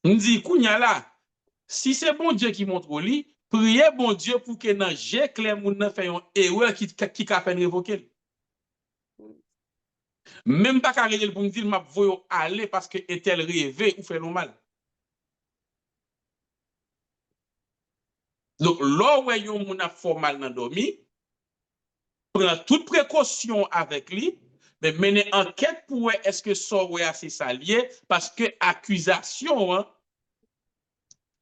dit, Kounya là, si c'est bon Dieu qui montre lui, priez bon Dieu pour que dans j'ai clair mon fait une erreur qui a fait révoquer. Même pas qu'à révéler pour me dire, m'a voyé aller parce que est-elle rêvé ou fait normal. Donc, là où yon moun a formal nan dormi, prend toute précaution avec lui, mais mener enquête pour est-ce que ça ouais assez salier parce que accusation hein,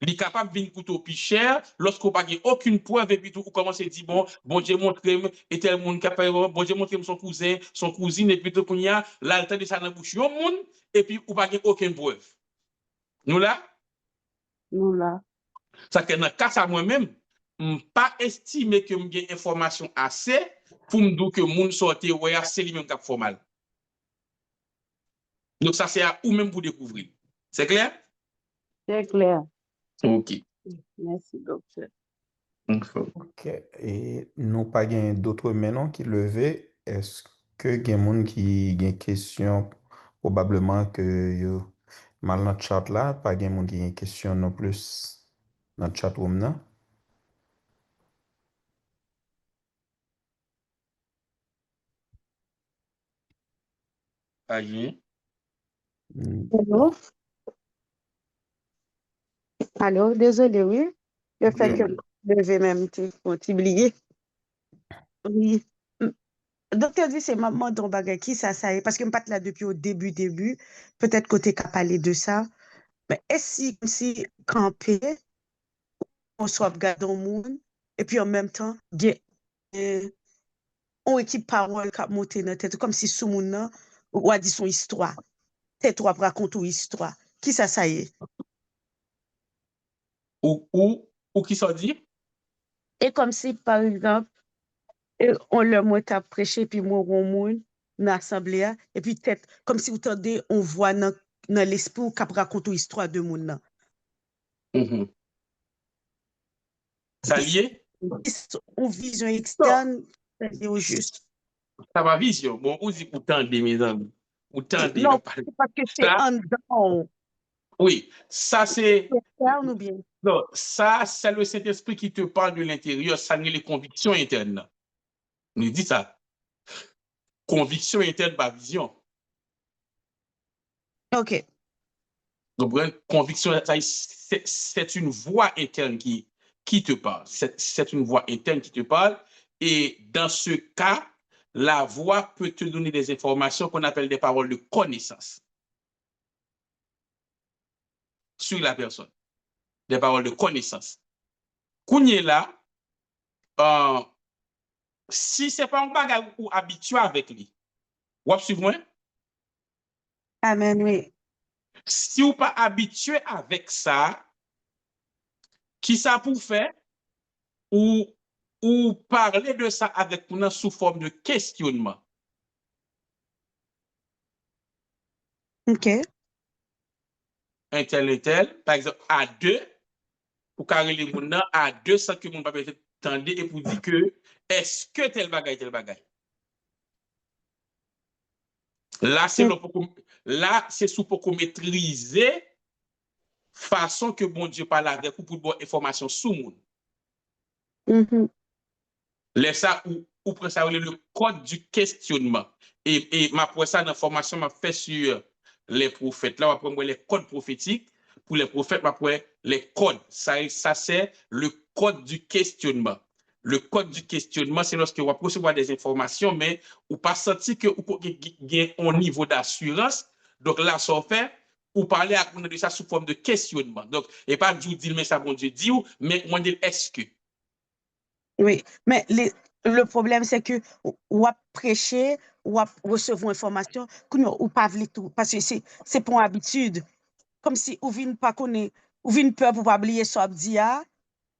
il est capable de venir coûter plus cher lorsqu'on n'a aucune preuve et puis tout commence à dire bon Dieu montre et tel monde capable bon Dieu montre son cousin son cousine et puis tout qu'on y a là le temps de ça dans bouche yon monde et puis ou pas aucune preuve nous là ça que dans cas ça moi-même pas estimer que j'ai information assez pour me dire que moun sorti ouais c'est lui même qui formal. Donc ça c'est à ou même pour découvrir. C'est clair? C'est clair. OK. Merci docteur. OK. Et nous pas gain d'autres maintenant qui levé. Est-ce que gen moun qui gen question probablement que yo mal dans chat là, pas gen moun qui gen question non plus dans chat room là? Allô? Allô? Allô, désolé, oui. Le fait que lever même, tu oublié. Oui. Docteur dit c'est maman ton bagage qui ça est parce que me pas là depuis au début peut-être côté qu'a parlé de ça mais est-ce si camper on soit regarder au monde et puis en même temps on équipe parole qui monter dans tête comme si sous monde là ou a dit son histoire tête ou raconte une histoire qui ça est ou qui ça dit et comme si par exemple on leur mot à prêcher puis moi on monde dans l'assemblée et puis peut-être comme si vous tendez on voit dans l'esprit ou cap raconte une histoire de monde là. Ça lié Une vision externe c'est au juste. Ça va vision bon ou dit pour tendre mes amis ou tendre non c'est parce que c'est en dedans. Oui, ça c'est ou bien non, ça c'est le Saint-Esprit qui te parle de l'intérieur, ça n'est les convictions internes. Nous dit ça. Conviction interne par vision. OK. Donc, conviction, c'est une voix interne qui te parle. C'est une voix interne qui te parle. Et dans ce cas, la voix peut te donner des informations qu'on appelle des paroles de connaissance sur la personne. Des paroles de connaissance. Kounye là, si ce n'est pas un bagage ou habitué avec lui, vous suivez moi? Amen, oui. Si vous pas habitué avec ça, qui ça pour faire? Ou parler de ça avec nous sous forme de questionnement. OK. Un tel, par exemple, à deux, pour carrer les gens à deux sans que mon papa t'entende et pour dire que est-ce que tel bagaille. Là, c'est sous pour maîtriser façon que bon Dieu parle avec vous pour bonne information sous monde. Laisse ça ou prend ça le code du questionnement. Et ma pour ça dans la formation m'a fait sur les prophètes. Là, on va prendre les codes prophétiques. Pour les prophètes, on va les codes. Ça c'est le code du questionnement. Le code du questionnement, c'est lorsque on va recevoir des informations, mais on pas senti que vous avez un niveau d'assurance. Donc là, ça fait ou parler à de ça sous forme de questionnement. Donc, et pas du dire, mais ça, bon Dieu dit, mais on dit est-ce que. Oui, mais le problème, c'est que ou à prêcher, ou à recevoir information, ou pas tout, parce que c'est pour habitude. Comme si ou vient pas connaître, ou vient peur pour pas oublier ça dit,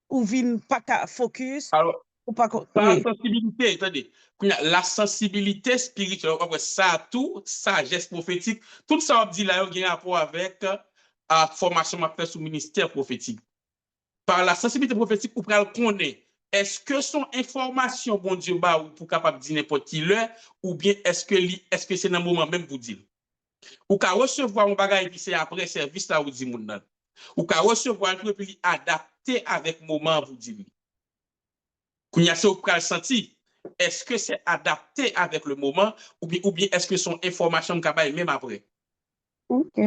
ou vient pas focus. Alors, ou pas la sensibilité, attendez, la sensibilité spirituelle, ça tout, sagesse prophétique, tout ça on dit là, il y a un rapport avec la formation m'a fait sous ministère prophétique. Par la sensibilité prophétique, vous pouvez le connaître. Est-ce que son information, bon Dieu, ou pour capable de dire n'importe qui l'heure, ou bien est-ce que c'est dans le moment même pour dire? Ou qu'à recevoir un bagage et puis c'est après service là, vous dit mon nan. Ou qu'à recevoir un truc et puis adapter avec moment, vous dit. Qu'on y a ce que vous senti. Est-ce que c'est adapté avec le moment ou bien est-ce que son information capable même après? OK.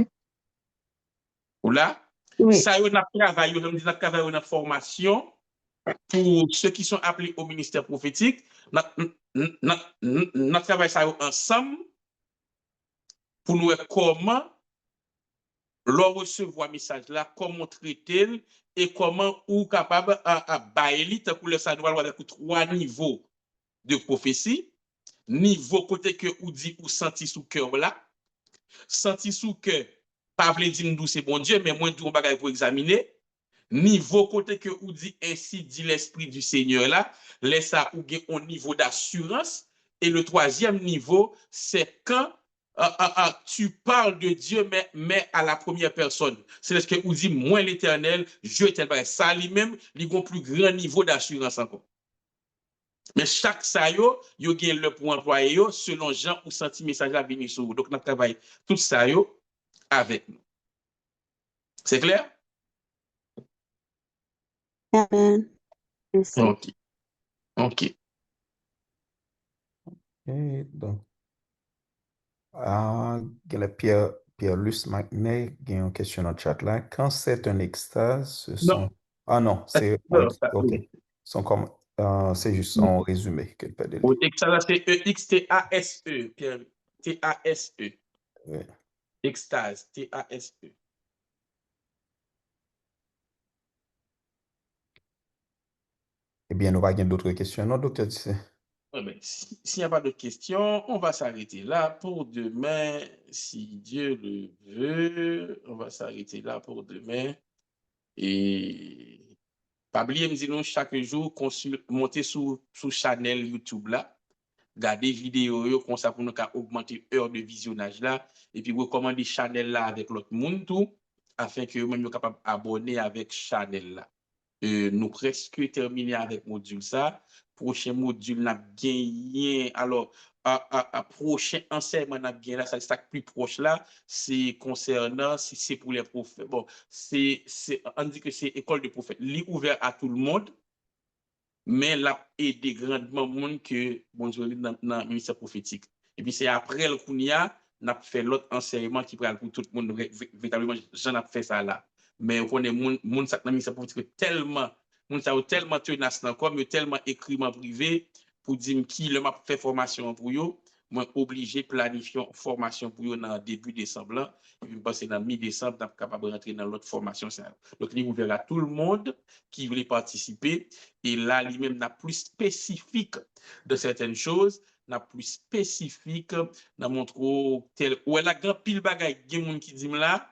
Ou là? Oui. Ça y est, on a travaillé, on a travaillé une formation pour ceux qui sont appelés au ministère prophétique. Notre travail ça ensemble pour nous comment leur recevoir message là, comment traiter et comment ou capable à bailler pour le savoir avec trois niveaux de prophétie. Niveau côté que ou dit ou senti sous cœur là, senti sous cœur, pas vle dire nous c'est bon Dieu, mais moins tout bagage pour examiner. Niveau côté que ou dit ainsi dit l'esprit du Seigneur là, laisse ça ou gain un niveau d'assurance. Et le troisième niveau, c'est quand tu parles de Dieu, mais à la première personne. C'est ce que vous dit, moi l'Éternel, je tel bagage. Ça lui-même, il a un plus grand niveau d'assurance encore. Mais chaque ça yo gagne le pour employer selon Jean ou senti message à venir sur vous. Donc, nous travaillons tout ça avec nous. C'est clair? Amen. Merci. OK. Et donc, Pierre-Luc Magnet, il y a une question dans le chat là. Quand c'est un extase, ce sont... Ah non, c'est OK. C'est juste en résumé qu'elle peut dire. Extase, c'est E-X-T-A-S-E, Pierre. T-A-S-E. Oui. Extase, T-A-S-E. Eh bien, nous avons d'autres questions, non, docteur Tissé? S'il n'y a pas d'autres questions, on va s'arrêter là pour demain, si Dieu le veut. On va s'arrêter là pour demain. Et pas oublier, me dire chaque jour, monter sur channel YouTube là, garder vidéo comme ça pour nous augmenter l'heure de visionnage là, et puis recommander channel là avec l'autre monde tout, afin que nous soyons capables d'abonner avec channel là. Nous presque terminé avec module ça. Prochain module, n'a gagné. Alors, prochain enseignement, n'a gagné là, ça c'est plus proche là, c'est concernant, c'est pour les prophètes. Bon, on dit que c'est école de prophètes, li ouvert à tout le monde, mais là, aidé grandement monde que, bonjour, dans le ministère prophétique. Et puis, c'est après le Kounia, n'a fait l'autre enseignement qui prend pour tout le monde, véritablement, j'en ai fait ça là. Mais on connaît monde ça dans ministère prophétique tellement tenace encore, mais tellement écrit en privé pour dire qui le m'a fait formation pour eux, moi obligé planifier formation pour eux dans début décembre et puis passer dans mi-décembre n'a capable de rentrer dans l'autre formation ça. Donc il est ouvert à tout le monde qui voulait participer et là lui-même n'a plus spécifique de certaines choses, n'a plus spécifique n'a montré tel ou elle a grand pile bagaille gen monde qui dit là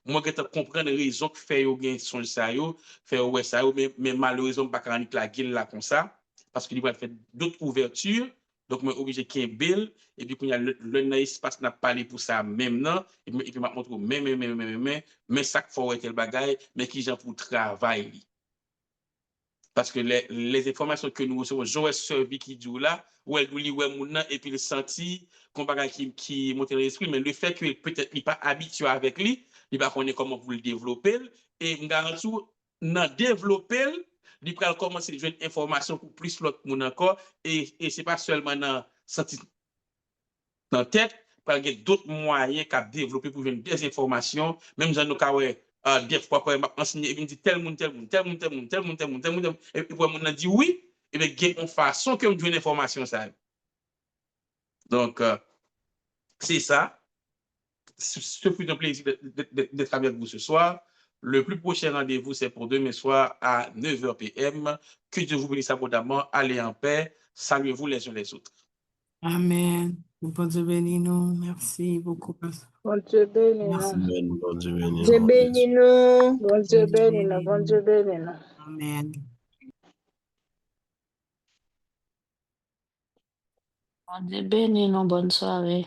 moi je comprends les raisons que fait yo gen son ça yo fait ouais ça mais malheureusement pas quand la gueule là comme ça parce qu'il va faire d'autres ouvertures donc moi obligé qu'il y ait bill et puis il y a le espace n'a pas parlé pour ça même non et puis m'a montre mais ça faut tel bagaille mais qui gens pour travail parce que les informations que nous recevons Joël servi qui dit là ou elle nous lit ouais moun et puis le senti qu'on bagaille qui monte l'esprit mais le fait que peut-être il pas habitué avec lui il va connaître comment vous le développer et me garantis dans développer il va commencer à jouer une information pour plus l'autre monde encore et c'est pas seulement dans senti dans tête parce qu'il y a d'autres moyens qu'à développer pour venir des informations même dans nos cas des fois quand m'a enseigné il me dit tel monde et puis moi on dit oui et bien il y a une façon que me donne information ça donc c'est ça. Ce fut un plaisir d'être avec vous ce soir. Le plus prochain rendez-vous, c'est pour demain soir à 9h PM. Que Dieu vous bénisse abondamment. Allez en paix. Saluez-vous les uns les autres. Amen. Bon Dieu bénis nous. Merci beaucoup, pasteur. Bon Dieu bénis nous. Amen. Bon Dieu bénis Dieu nous. bénis nous. Bon Dieu bénis nous. Bon Dieu bénis nous. Amen. Bon Dieu bénis nous. Bonne soirée.